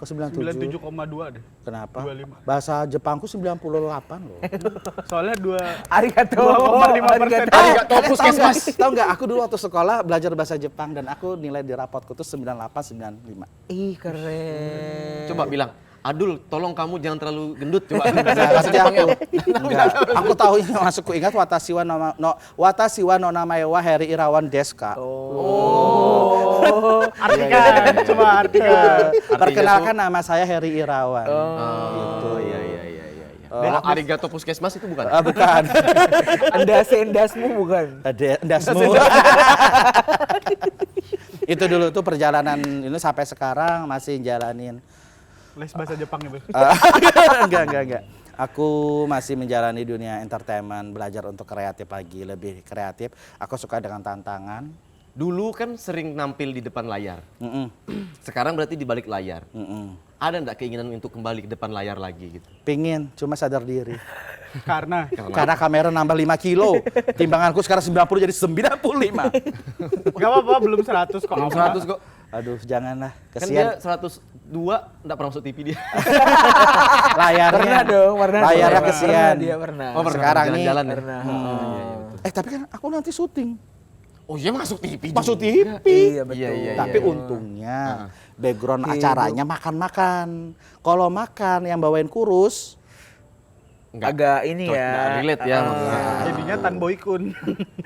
Ke 97. 97,2 deh. Kenapa? 25. Bahasa Jepangku 98 loh. Soalnya Arigato. 2,5%. Arigato puskesmas. Tahu nggak? Aku dulu waktu sekolah belajar bahasa Jepang dan aku nilai di rapotku tuh 98, 95. Ih keren. Coba bilang, Adul, tolong kamu jangan terlalu gendut. Coba Nah, maksudnya aku tahu yang masukku ingat watashi wa no namae wa Heri Irawan Deska. Artikan, coba artikan. Perkenalkan nama saya Heri Irawan. Oh iya. Dan Arigato puskesmas itu bukan? Bukan. Endasmu bukan? Dasmu. Itu dulu tuh perjalanan ini sampai sekarang masih jalanin. Les bahasa Jepang ya, Bang. Enggak. Aku masih menjalani dunia entertainment, belajar untuk kreatif lagi, lebih kreatif. Aku suka dengan tantangan. Dulu kan sering nampil di depan layar. Mm-mm. Sekarang berarti di balik layar. Mm-mm. Ada enggak keinginan untuk kembali ke depan layar lagi gitu? Pingin, cuma sadar diri. Karena Karena kamera nambah 5 kilo. Timbanganku sekarang 90 jadi 95. gak apa-apa, belum 100 kok. Belum Aman. 100 kok. Aduh, janganlah. Kan dia Kesian. 102 enggak pernah masuk TV dia. Layarnya. Pernah dong, pernah. Layarnya Pernah. kesian. Dia pernah. Oh, pernah Sekarang nih. jalan-jalan ya? Pernah. Iya, betul. Tapi kan aku nanti syuting. Oh iya masuk TV Masuk juga. TV. Iya betul. Iya, iya, Tapi iya. untungnya background Oke, acaranya makan-makan. Kalau makan yang bawain kurus, Agak ini ya. Nggak relate ya maksudnya. Jadinya Tan Boy Kun.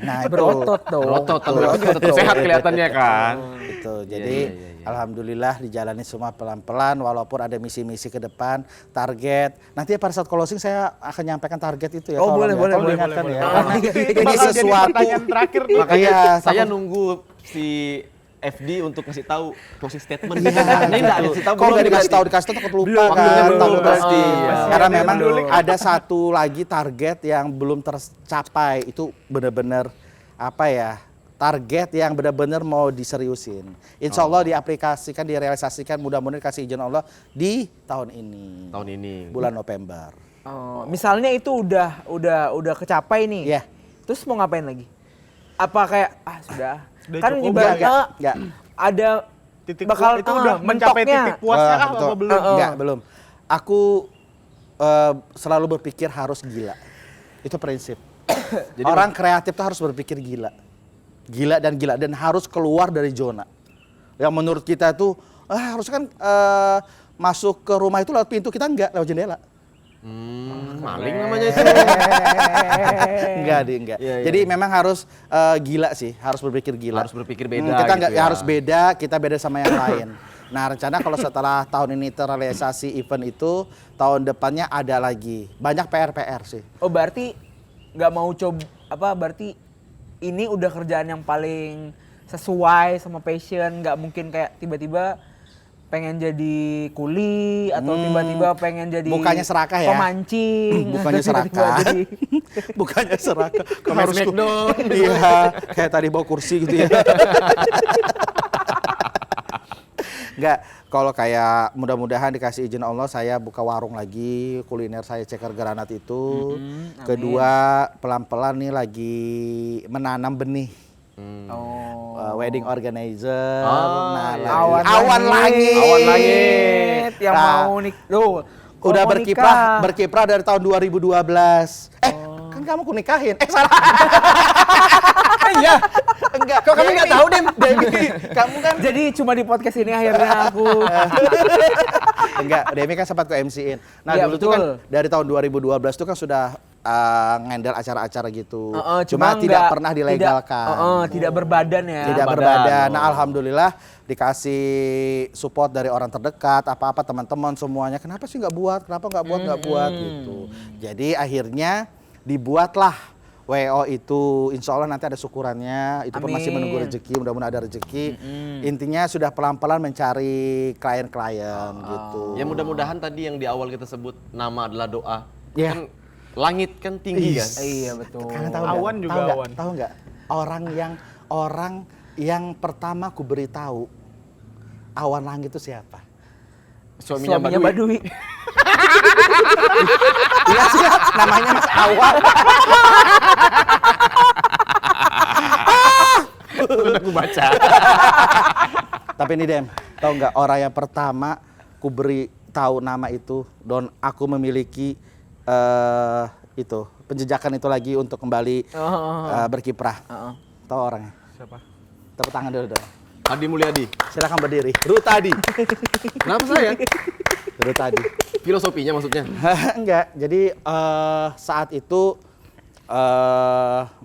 nah itu. Berotot dong. Berotot, tapi juga tetap sehat kelihatannya kan. Itu. Jadi iya. alhamdulillah dijalani semua pelan-pelan walaupun ada misi-misi ke depan, target. Nanti pada saat closing saya akan nyampaikan target itu ya. Oh, tolong boleh, ya. boleh, Tolong boleh, diingatkan boleh, ya. boleh. Karena Itu ini bakal jadi sesuatu. pertanyaan terakhir nih. Makanya Iya, saya takut- nunggu si FD untuk ngasih tahu closing statement. Iya, Ini enggak dikasih tahu. Kok nggak dikasih tahu takut lupa kan? belum. Takut Oh, pasti. iya. Karena Masih memang ada ada satu lagi target yang belum tercapai. Itu benar-benar apa ya? Target yang benar-benar mau diseriusin. Insya Allah diaplikasikan, direalisasikan. Mudah-mudahan dikasih izin Allah di tahun ini. Tahun ini. Bulan November. Oh, misalnya itu udah kecapai nih. Iya. Terus mau ngapain lagi? Apa kayak sudah. Sudah Kan cukup. ibaratnya Enggak. ada Titik bakal itu udah mencapai mentoknya. titik puasnya kah Betul. apa belum? Enggak, belum. Aku selalu berpikir harus gila. Itu prinsip. Orang kreatif tuh harus berpikir gila. Gila dan harus keluar dari zona. Yang menurut kita tuh harus kan masuk ke rumah itu lewat pintu, kita enggak, lewat jendela. Maling namanya itu. Enggak. Iya, iya. Jadi memang harus gila sih, harus berpikir gila. Harus berpikir beda Kita gitu enggak ya. harus beda, kita beda sama yang lain. Nah, rencana kalau setelah tahun ini terrealisasi event itu, tahun depannya ada lagi. Banyak PR sih. Oh berarti nggak mau berarti ini udah kerjaan yang paling sesuai sama passion, nggak mungkin kayak tiba-tiba pengen jadi kuli atau tiba-tiba pengen jadi Bukannya serakah ya? pemancing. Bukannya atau tiba-tiba serakah. jadi- Bukannya serakah. Ke Mas Smackdown. Iya, kayak tadi bawa kursi gitu ya. Enggak, kalau kayak mudah-mudahan dikasih izin Allah saya buka warung lagi, kuliner saya ceker granat itu. Kedua, pelan-pelan nih lagi menanam benih. Oh. Wedding organizer. Oh, iya. Awan langit. Awan langit. Yang Nah, mau kalau udah mau berkiprah dari tahun 2012. Kan kamu aku nikahin. Salah. Iya. Enggak. Kok kami nggak tahu, Dem? Demi, kamu kan Jadi cuma di podcast ini akhirnya aku enggak, Demi kan sempat ke MC-in. Nah, Iya, dulu tuh kan betul. dari tahun 2012 tuh kan sudah ngendel acara-acara gitu. cuma tidak nggak- pernah dilegalkan. tidak berbadan ya. Tidak Badan, berbadan. Nah, oh. alhamdulillah dikasih support dari orang terdekat, apa-apa teman-teman semuanya. Kenapa sih nggak buat? Kenapa nggak buat gitu. Jadi akhirnya dibuatlah WO itu. Insya Allah nanti ada syukurannya. Itu pun masih Amin. menunggu rezeki. Mudah-mudahan ada rezeki. Intinya sudah pelan-pelan mencari klien-klien gitu. Ya mudah-mudahan tadi yang di awal kita sebut nama adalah doa. Iya. Kan langit kan tinggi kan. Iya betul. Kalian tahu Awan nggak? juga Tahu nggak? awan. Tahu nggak? Orang yang pertama ku beritahu awan langit itu siapa? Suaminya Suaminya Badui. Badui. Iya sih, namanya Mas Awan. Udah aku baca. Tapi ini Dem, tahu nggak orang yang pertama ku beri tahu nama itu dan aku memiliki itu penjejakan itu lagi untuk kembali berkiprah. Tahu orangnya? Siapa? Tepuk tangan dulu dong. Adi Mulyadi. Silakan berdiri. Rutadi. Kenapa saya? Rutadi. Filosofinya maksudnya. Enggak. Jadi saat itu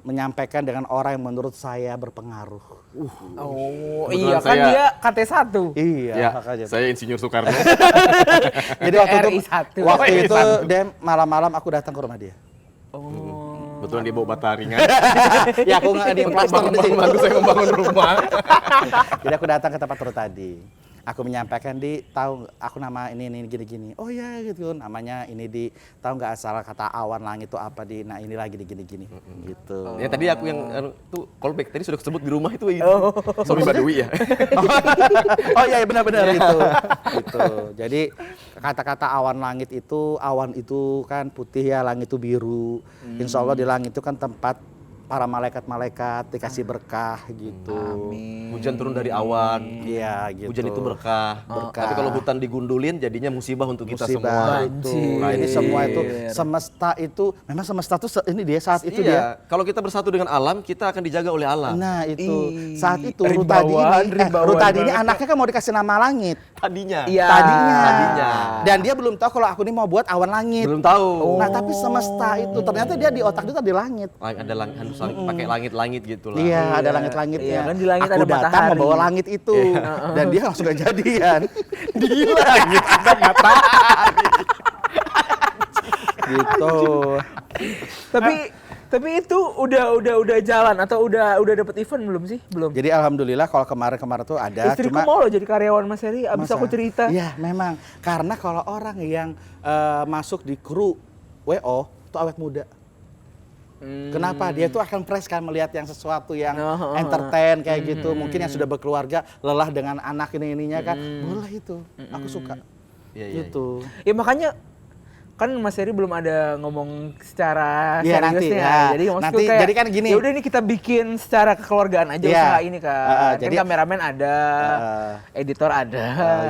menyampaikan dengan orang yang menurut saya berpengaruh. Oh Kebetulan iya kan saya- dia KT1. Iya, Ya, makanya. saya Insinyur Soekarno. Jadi waktu itu, RI1. waktu RI1. itu Dem malam-malam aku datang ke rumah dia. Betulan dia bawa bata ringan. Ya aku nggak ada yang plaster di situ. Bantu saya membangun rumah. Jadi aku datang ke tempat Rutadi. Aku menyampaikan tahu aku nama ini gini-gini. Oh ya gitu namanya ini tahu nggak asal kata awan langit itu apa nah ini lagi gini-gini gitu. Ya tadi aku yang tuh callback tadi sudah disebut di rumah itu. Suami Badui ya. Oh iya benar-benar itu. Gitu. Jadi kata-kata awan itu kan putih ya, langit itu biru. Insya Allah di langit itu kan tempat para malaikat-malaikat dikasih berkah gitu. Amin. Hujan turun dari awan. Iya gitu. Hujan itu berkah. Berkah. Tapi kalau hutan digundulin jadinya musibah untuk kita Musibah semua. itu. Banjir. Nah, ini semua itu semesta itu memang semesta itu ini dia saat itu dia. Iya, kalau kita bersatu dengan alam, kita akan dijaga oleh alam. Nah itu Ih, saat itu rimbawan Rutadi ini banget. anaknya kan mau dikasih nama langit Tadinya. Iya. tadinya. Dan dia belum tahu kalau aku ini mau buat awan langit. Belum tahu. Nah tapi semesta itu ternyata dia di otak dia tuh di langit. Ada harus pakai langit-langit gitu lah. Iya, ada langit-langitnya. Iya, kan di langit aku ada datang matahari. membawa langit itu. Dan dia langsung gak jadian. Di langit ada matahari. Gitu. Tapi itu udah jalan atau udah dapet event belum sih? Belum. Jadi alhamdulillah kalau kemarin-kemarin tuh ada. Istriku cuma mau loh jadi karyawan Mas Heri, abis Masa? aku cerita. Iya memang. Karena kalau orang yang masuk di kru WO itu awet muda. Kenapa? Dia tuh akan fresh kan melihat yang sesuatu yang entertain kayak gitu. Mungkin yang sudah berkeluarga, lelah dengan anak ininya kan. Boleh itu. Aku suka. Iya. Gitu. Ya makanya kan Mas Heri belum ada ngomong secara Iya, nanti, seriusnya. ya. Jadi maksudku Nanti, kayak jadi kan gini. ya udah ini kita bikin secara kekeluargaan aja Iya. usaha ini kan. Kan jadi- kameramen ada, editor ada.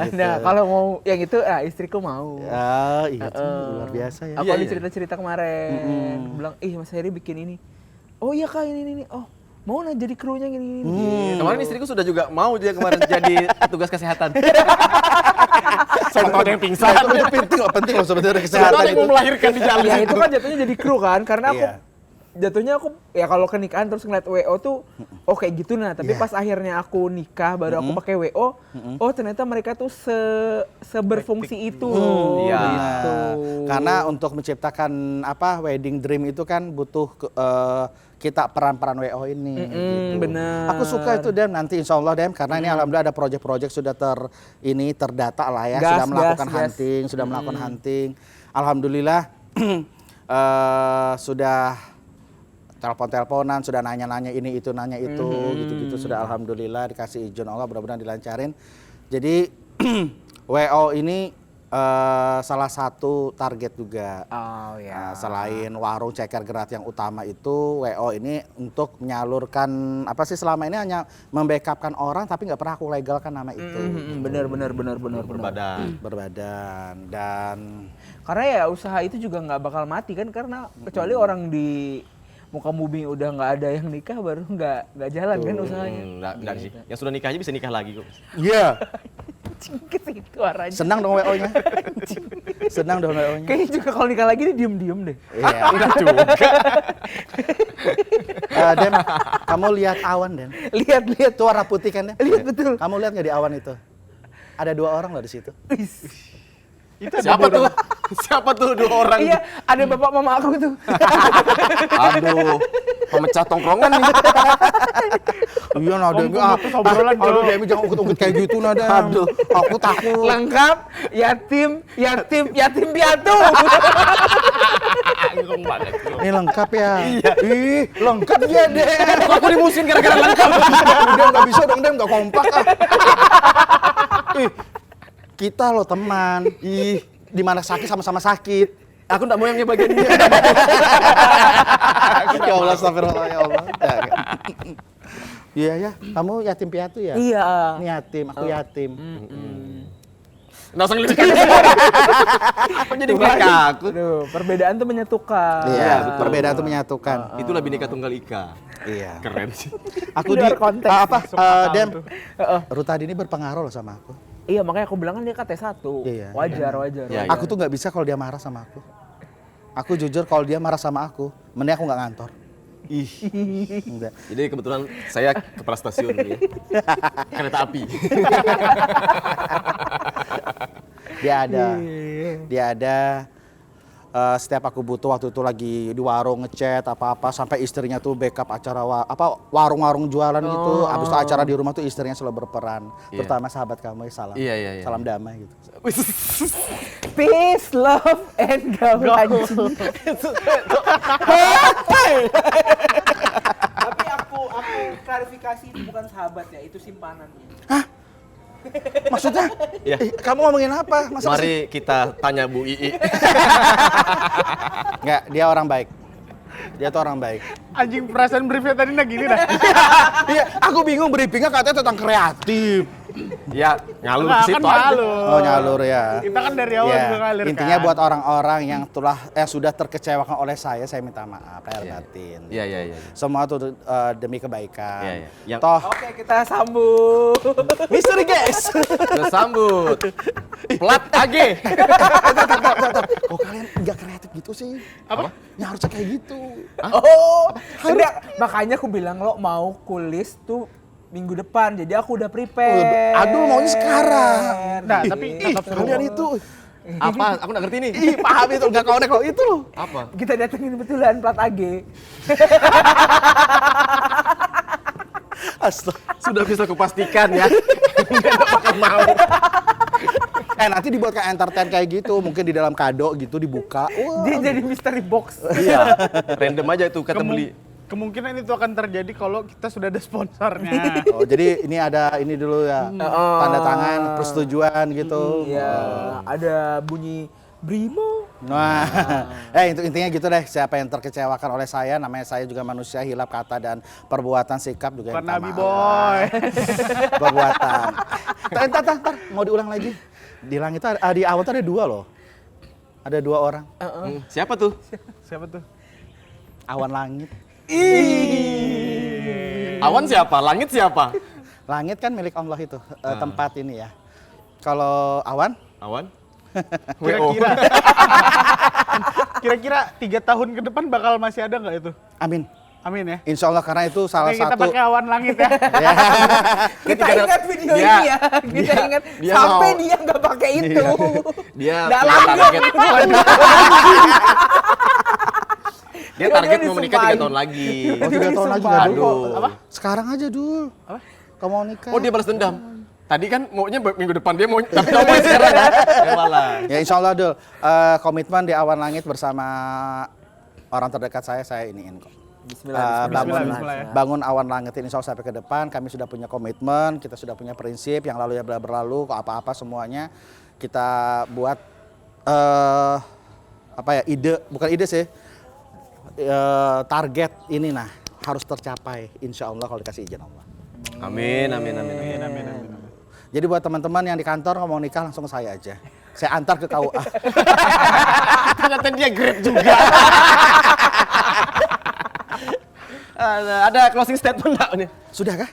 gitu. Nah, kalau mau yang itu istriku mau. Iya tuh luar biasa ya. Aku Iya, ada iya. cerita-cerita kemarin. Bilang, "Ih, Mas Heri bikin ini." "Oh iya Kak, ini. Oh, mau nah jadi krunya gini." Kemarin istriku sudah juga mau dia kemarin jadi petugas kesehatan. Contohnya yang pingsan. Nah, itu penting loh sebenarnya kesehatan Contohnya itu. mau melahirkan di jalan. Ya itu kan jatuhnya jadi kru kan, karena aku Iya. jatuhnya aku ya kalau ke nikahan terus ngeliat WO tuh oh kayak gitu nah, tapi Iya. pas akhirnya aku nikah baru aku pakai WO, oh ternyata mereka tuh seberfungsi itu. Iya. Gitu. Karena untuk menciptakan wedding dream itu kan butuh kita peran-peran WO ini. gitu. bener. Aku suka itu Dem, nanti insya Allah Dem, karena ini alhamdulillah ada proyek-proyek sudah terdata lah ya, Gas, sudah melakukan gas. hunting, sudah melakukan hunting. Alhamdulillah sudah telepon-teleponan, sudah nanya-nanya ini itu, nanya itu, gitu-gitu sudah alhamdulillah dikasih izin Allah, mudah-mudahan dilancarin. Jadi WO ini salah satu target juga. Oh ya. Nah, selain warung ceker gerat yang utama itu, WO ini untuk menyalurkan apa sih selama ini hanya membackup-kan orang tapi nggak pernah aku legalkan nama itu. Bener. Berbadan dan Karena ya usaha itu juga nggak bakal mati kan, karena kecuali orang di muka bumi udah nggak ada yang nikah baru nggak jalan kan usahanya. Enggak sih. Yang sudah nikah aja bisa nikah lagi kok. iya, Ke situ arahnya. senang dong WO-nya. Senang dong WO-nya. Kayaknya juga kalau nikah lagi dia diem-diem deh. Iya. Enggak juga. Dem, kamu lihat awan Den. Lihat. Itu warna putih kan Dem? Lihat betul. Kamu lihat nggak di awan itu? Ada 2 orang loh di situ. Siapa tuh? Siapa tuh 2 orang? Iya, ada bapak mama aku tuh. Aduh, pemecah tongkrongan nih. Iya, nah Dem. Aduh, Dem jangan ungkit-ungkit kayak gitu nah Dem. Aduh, aku takut. Lengkap, yatim piatu. Ini lengkap ya? Iya. Ih, lengkap ya Dem. Kok aku dimusuhin gara-gara lengkap? Dem nggak bisa dong Dem, nggak kompak ah. Ih, kita loh teman. Ih, di mana sakit sama-sama sakit. Aku enggak mau yang bagian ini. Ya Allah, astagfirullah ya Allah. Iya ya, kamu yatim piatu ya? Iya. Ini yatim, aku yatim. Nggak usah ngelirik. Kok jadi ngelirik aku? Aduh, perbedaan tuh menyatukan. Iya, perbedaan itu menyatukan. Itulah Bhinneka Tunggal Ika. Iya. Keren sih. Aku Luar konteks. Dem, Rutadi ini berpengaruh loh sama aku. Iya, makanya aku bilang kan dia KT1. Iya. Wajar. Iya. Aku tuh nggak bisa kalau dia marah sama aku. Aku jujur kalau dia marah sama aku, mending aku nggak ngantor. Ih. Enggak. Jadi kebetulan saya kepala stasiun dulu ya. Kereta api. Dia ada setiap aku butuh waktu itu lagi di warung ngechat apa-apa sampai istrinya tuh backup acara warung-warung jualan gitu. Habis itu acara di rumah tuh istrinya selalu berperan. Iya. Terutama sahabat kamu ya salam. Iya. Salam damai gitu. Peace, love, and gaul. Tapi aku klarifikasi itu bukan sahabat ya, itu simpanannya. Maksudnya? Iya. Kamu ngomongin apa? Masa Mari kita tanya Bu Ii. Enggak, dia orang baik. Dia tuh orang baik. Anjing perasaan briefnya tadi nah gini dah. Iya, aku bingung briefingnya katanya tentang kreatif. Ya, ngalur Nah, ke situ kan aja. ngalur. Oh, nyalur ya. Kita kan dari awal Ya, juga ngalir kan. intinya buat orang-orang yang sudah terkecewakan oleh saya minta maaf, lahir batin. Iya, iya, iya. Semua tuh demi kebaikan. Iya, iya. Yang- Toh, Oke, kita sambung. misteri guys. Kita sambut. Plat AG. Kok kalian nggak kreatif gitu sih? Apa? Ya harusnya kayak gitu. Oh, enggak. Makanya aku bilang lo mau kulis tuh minggu depan. Jadi aku udah prepare. Aduh, maunya sekarang. Nah, tapi Ih, tetap kalian itu. Apa? Aku nggak ngerti nih. Ih, paham itu, nggak konek kok itu. Apa? Kita datengin betulan plat AG. Astaga. Sudah bisa kupastikan ya. Nggak bakal mau. Nanti dibuat kayak entertain kayak gitu, mungkin di dalam kado gitu dibuka. Wah. Dia jadi mystery box. Iya. Random aja tuh kata beli. kemungkinan itu akan terjadi kalau kita sudah ada sponsornya. Oh, jadi ini ada ini dulu ya. Tanda tangan, persetujuan gitu. Iya, ada bunyi Brimo. Nah, itu intinya gitu deh. Siapa yang terkecewakan oleh saya, namanya saya juga manusia, hilap kata dan perbuatan, sikap juga Bukan yang minta Nabi maaf. boy. Perbuatan. Ntar, mau diulang lagi. Di langit itu di awan tuh ada 2 loh. Ada 2 orang. Siapa tuh? Siapa tuh? Awan langit. Awan siapa? Langit siapa? Langit kan milik Allah itu, tempat ini ya. Kalau awan? Awan? Kira-kira kira-kira 3 tahun ke depan bakal masih ada nggak itu? Amin. Amin ya. Insya Allah karena itu salah Oke, kita satu. pakai awan langit ya. Ya. Kita ingat video dia- ini ya. Kita ingat dia sampai mau- dia nggak pakai itu. Dia Nggak punya langgeng. target. Dia target Dia mau menikah 3 disumpahin. tahun lagi. Oh, 3 tahun lagi Sumpah. nggak dulu. Aduh. Apa? Sekarang aja dul. Apa? Kamu mau nikah? Oh dia balas dendam. Tadi kan maunya minggu depan dia mau, tapi kamu mau sekarang kan? Ya malah. Ya insya Allah dul. Komitmen di awan langit bersama orang terdekat saya iniin kok. Bismillah. Bismillah ya. Bangun awan langit ini insya Allah sampai ke depan. Kami sudah punya komitmen, kita sudah punya prinsip yang lalu ya berlalu, kok apa-apa semuanya kita buat apa ya bukan ide sih, target ini nah harus tercapai insya Allah kalau dikasih izin Allah. Amin, amin, amin, amin. Amin, amin. Jadi buat teman-teman yang di kantor mau nikah langsung ke saya aja. Saya antar ke KUA. Ternyata dia grab juga. Ada closing statement nggak nih? Sudah kah?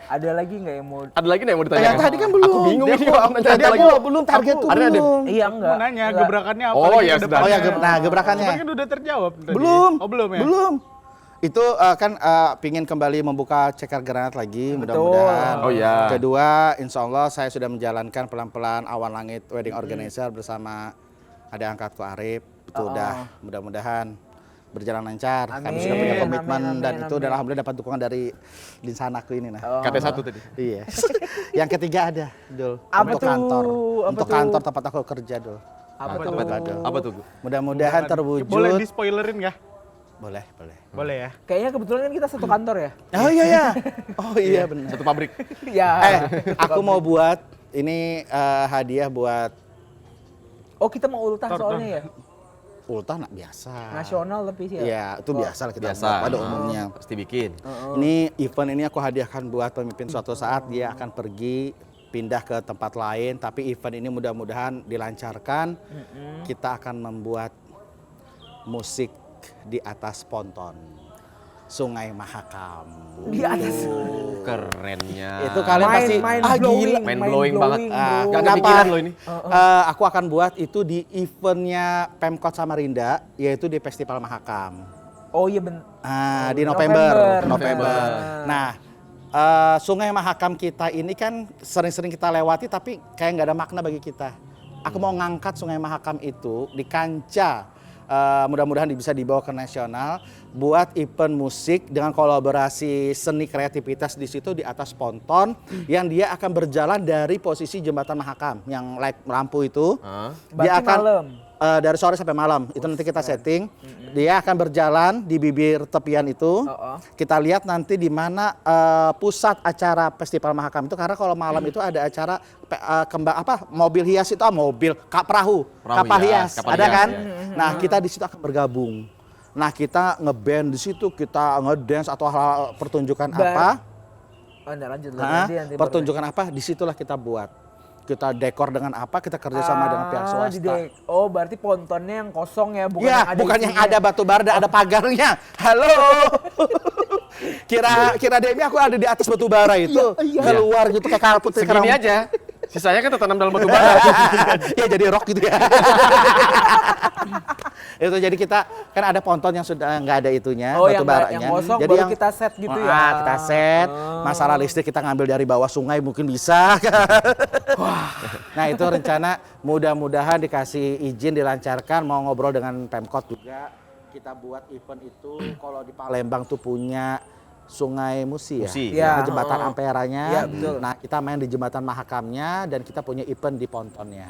Ada lagi nggak yang mau? Ada lagi nih yang mau ditanya? Yang tadi kan belum. Aku bingung Dia ini. kok- Orang nanya Tadi lagi. aku belum target tuh Ada, ada. belum. Iya Mau enggak. nanya Enggak. gebrakannya apa Oh, lagi ya ke sudah. depannya? Oh ya, gebrakannya. Cuman kan udah terjawab tadi. Belum. Oh belum ya? Belum. Itu kan pingin kembali membuka ceker granat lagi mudah-mudahan. Oh, iya. Kedua, insya Allah saya sudah menjalankan pelan-pelan Awan Langit Wedding Organizer bersama adik angkatku Arif. Itu udah mudah-mudahan berjalan lancar. Kami sudah punya Amin, komitmen amin, dan amin, itu amin. alhamdulillah dapat dukungan dari linsanaku ini nah. KT 1 tadi. Iya. Yang ketiga ada, Dul. Apa untuk tuh? kantor. Apa Untuk tuh? kantor tempat aku kerja, Dul. Apa Apa tuh? tuh? Apa tuh? Mudah-mudahan terwujud. Boleh di spoilerin nggak? Boleh, boleh. Boleh ya. Kayaknya kebetulan kan kita satu kantor ya. Oh iya ya. Oh iya benar. Satu pabrik. Ya. Aku mau buat ini hadiah buat Oh kita mau ultah soalnya ya. ultah nak biasa. Nasional tapi sih ya. Iya, itu biasa lah kita Biasa. buat pada umumnya. Pasti bikin. Ini event ini aku hadiahkan buat pemimpin suatu saat dia akan pergi pindah ke tempat lain, tapi event ini mudah-mudahan dilancarkan. Kita akan membuat musik di atas ponton Sungai Mahakam. Di atas. Kerennya. Itu kalian pasti gila. Mind blowing banget. Ah, Gak kenapa? kepikiran loh ini. Aku akan buat itu di eventnya Pemkot Samarinda, yaitu di Festival Mahakam. Oh iya Di November. November. Nah, Sungai Mahakam kita ini kan sering-sering kita lewati, tapi kayak nggak ada makna bagi kita. Aku mau ngangkat Sungai Mahakam itu di kancah. Mudah-mudahan bisa dibawa ke nasional buat event musik dengan kolaborasi seni kreativitas di situ di atas ponton yang dia akan berjalan dari posisi jembatan Mahakam yang light lampu itu. Dia Berarti akan malam. dari sore sampai malam. Itu nanti kita setting. Dia akan berjalan di bibir tepian itu. Kita lihat nanti di mana pusat acara Festival Mahakam itu, karena kalau malam itu ada acara mobil hias itu perahu, Perahu kapal hias, hias, kapal ada hias, kan? ya. Nah, kita di situ akan bergabung Nah kita ngeband di situ, kita ngedance atau hal pertunjukan apa? Oh, lanjut Hah? nanti Pertunjukan apa? Disitulah kita buat. Kita dekor dengan apa? Kita kerja sama dengan pihak swasta. Oh, berarti pontonnya yang kosong ya, bukan Iya, yang ada bukan yang isinya. ada batu bara, ada pagarnya. Halo. Kira Demi aku ada di atas batu bara itu. Keluar gitu kayak kalput. Segini aja. Sisanya kan tertanam dalam batu bara. Ya jadi rock gitu ya. Itu jadi kita kan ada ponton yang sudah nggak ada itunya, Oh, batu baranya. yang kosong jadi baru kita set gitu ya. Kita set. Masalah listrik kita ngambil dari bawah sungai mungkin bisa. Nah itu rencana mudah-mudahan dikasih izin dilancarkan, mau ngobrol dengan Pemkot juga. Kita buat event itu kalau di Palembang tuh punya Sungai Musi ya, Musi. Ya, jembatan Amperanya. Iya, betul. Nah kita main di jembatan Mahakamnya dan kita punya event di pontonnya.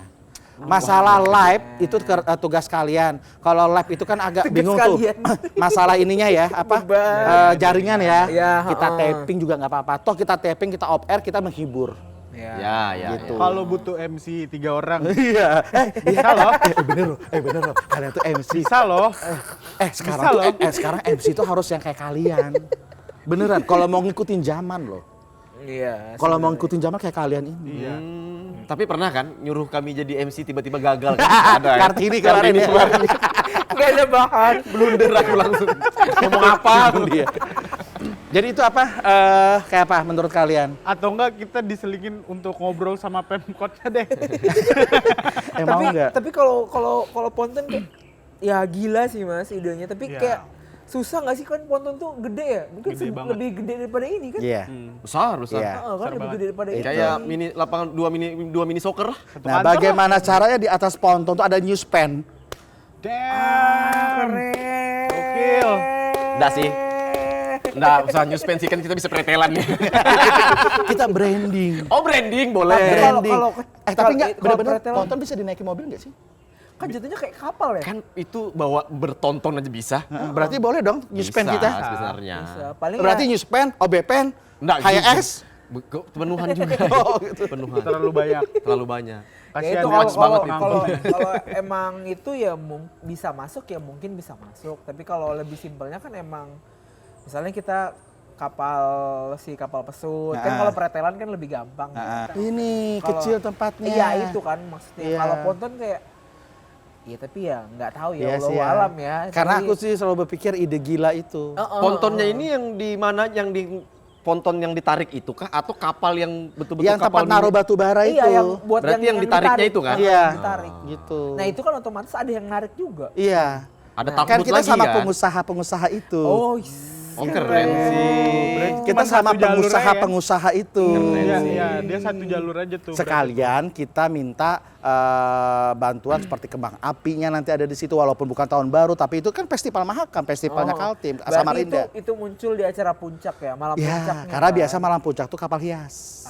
Masalah live itu tugas kalian. Kalau live itu kan agak Tugas bingung kalian. tuh. Masalah ininya ya, apa Beban. jaringan ya. Ya, Kita taping juga nggak apa-apa. Toh kita taping, kita off air, kita menghibur. Ya. Gitu. Kalau butuh MC 3 orang, Iya. bisa loh. Bener loh. Kalian tuh MC. Bisa loh. Sekarang MC itu harus yang kayak kalian. Beneran. Kalau mau ngikutin zaman loh. Iya. Kalau mau ngikutin zaman kayak kalian ini. Iya. Tapi pernah kan nyuruh kami jadi MC tiba-tiba gagal kan? Ada ya? Kartini kemarin ya. Gak ada bahan. Blunder aku langsung. Ngomong apa? Dia. Jadi itu apa? Kayak apa menurut kalian? Atau enggak kita diselingin untuk ngobrol sama Pemkotnya deh. Mau nggak? Tapi kalau ponton kayak ya gila sih Mas idenya, tapi Iya. kayak susah nggak sih kan ponton tuh gede ya? Mungkin Gede banget. lebih gede daripada ini kan? Iya. Besar. Iya. Kan Besar lebih banget. gede daripada ini. Kayak mini lapangan dua mini soccer lah. Nah, kantor bagaimana caranya di atas ponton tuh ada newspan? Damn. Keren. Gokil. Nggak sih. Nggak usah newspan sih kan kita bisa pretelan nih. Kita branding. Oh branding boleh. Tapi Branding. kalau Tapi nggak kalau bener-bener pretelan- ponton bisa dinaikin mobil nggak sih? kan jatuhnya kayak kapal ya? Kan itu bawa bertonton aja bisa. Berarti boleh dong newspan Bisa kita. sebenarnya. Bisa. Paling Berarti ya, newspan, OB-pen, Nggak HYS. Penuhan juga. Oh, gitu. Penuhan. Terlalu banyak. Terlalu banyak. ya Kasihan itu much banget itu. kalau emang itu ya bisa masuk ya mungkin bisa masuk. Tapi kalau lebih simpelnya kan emang misalnya kita kapal pesut kan Nah. kalau pretelan kan lebih gampang. Nah, kan. ini Kalau- kecil tempatnya. Iya itu kan maksudnya. Iya. Kalau ponton kayak iya tapi ya nggak tahu ya Iya sih Allah ya. alam ya. Karena Jadi- aku sih selalu berpikir ide gila itu. Pontonnya ini yang di mana yang di ponton yang ditarik itu kah atau kapal yang betul-betul Yang tempat kapal naruh mini? batu bara itu. Iya yang buat Berarti yang ditariknya itu kan? Iya. Ditarik. Gitu. Nah itu kan otomatis ada yang narik juga. Iya. Ada Nah, takbut Kan kita lagi sama kan? pengusaha-pengusaha itu. Oh, Oh keren sih. Berarti Kita cuman sama satu jalur aja ya? pengusaha itu. Iya, iya, dia satu jalur aja tuh. Sekalian kita minta bantuan seperti kembang apinya nanti ada di situ walaupun bukan tahun baru tapi itu kan festival Mahakam, festivalnya Kaltim, berarti Samarinda. itu muncul di acara puncak ya, malam Ya, puncaknya. karena kan? biasa malam puncak tuh kapal hias.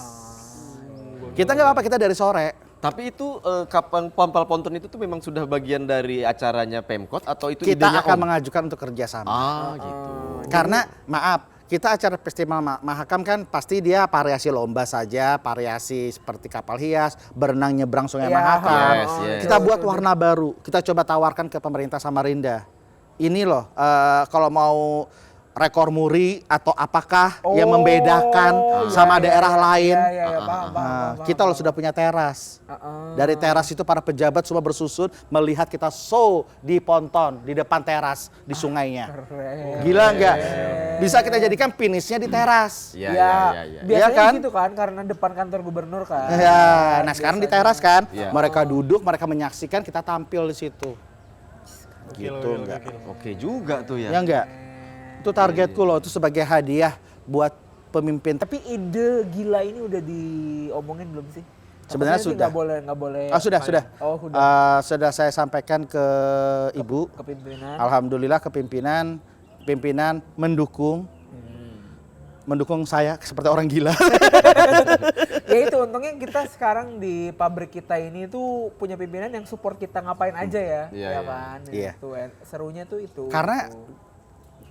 Kita nggak apa-apa, kita dari sore. Tapi itu kapan pampal ponton itu tuh memang sudah bagian dari acaranya Pemkot atau itu Kita idenya akan Om? mengajukan untuk kerjasama. gitu. Karena maaf, kita acara festival Mahakam kan pasti dia variasi lomba saja, variasi seperti kapal hias, berenang nyebrang Sungai Iya, Mahakam. yes, yes. Kita buat warna baru, kita coba tawarkan ke pemerintah Samarinda. Ini loh, kalau mau rekor muri atau apakah yang membedakan sama daerah lain. Iya, paham. Kita loh sudah punya teras. Dari teras itu para pejabat semua bersusun melihat kita show di ponton, di depan teras, di sungainya. Gila nggak? Bisa kita jadikan finishnya di teras. Iya, Ya, iya, iya. biasanya Iya kan? gitu kan, karena depan kantor gubernur kan. Ya, nah sekarang di teras kan, Iya. mereka duduk, mereka menyaksikan, kita tampil di situ. Gitu enggak? Oke juga tuh ya. Ya enggak? Itu targetku loh, itu sebagai hadiah buat pemimpin. Tapi ide gila ini udah diomongin belum sih? Sebenarnya Takutnya sih sudah. nggak boleh. Oh sudah, sudah. Oh, sudah. Sudah saya sampaikan ke Ibu. Kepimpinan. Alhamdulillah pimpinan mendukung. Mendukung saya seperti orang gila. Ya itu untungnya kita sekarang di pabrik kita ini tuh punya pimpinan yang support kita ngapain aja ya, Iya, ya iya. kan? Iya. Itu serunya tuh itu. Karena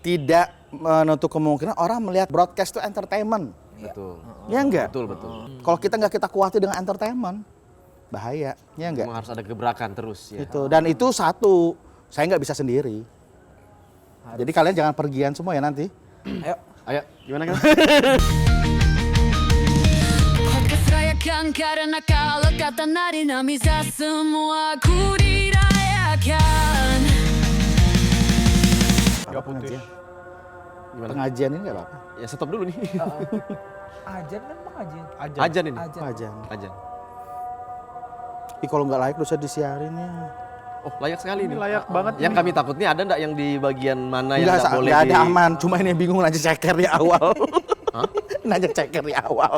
tidak menutup kemungkinan orang melihat broadcast itu entertainment. Betul. Ya enggak? Betul, betul. Kalau kita nggak kita kuatir dengan entertainment, bahaya. Ya enggak? Memang harus ada gebrakan terus ya. Itu. Dan itu satu, saya nggak bisa sendiri. Jadi kalian jangan pergian semua ya nanti. Ayo. Ayo, gimana kan? Podcast rayakan karena kalau kata nari Namiza semua ku dirayakan. Pengajian. Gimana? Pengajian ini nggak apa-apa. Ya stop dulu nih. Ajan kan bang ajan. Ajan ini. Ajan. Pengajian. Ajan. Ih, kalau nggak layak dosa disiarin ya. Oh, layak sekali Ini nih. layak banget. Yang kami takutnya ada nggak yang di bagian mana yang Nggak nggak boleh nggak ada di... aman. Cuma ini yang bingung nanya ceker di awal. Hah? Nanya ceker di awal.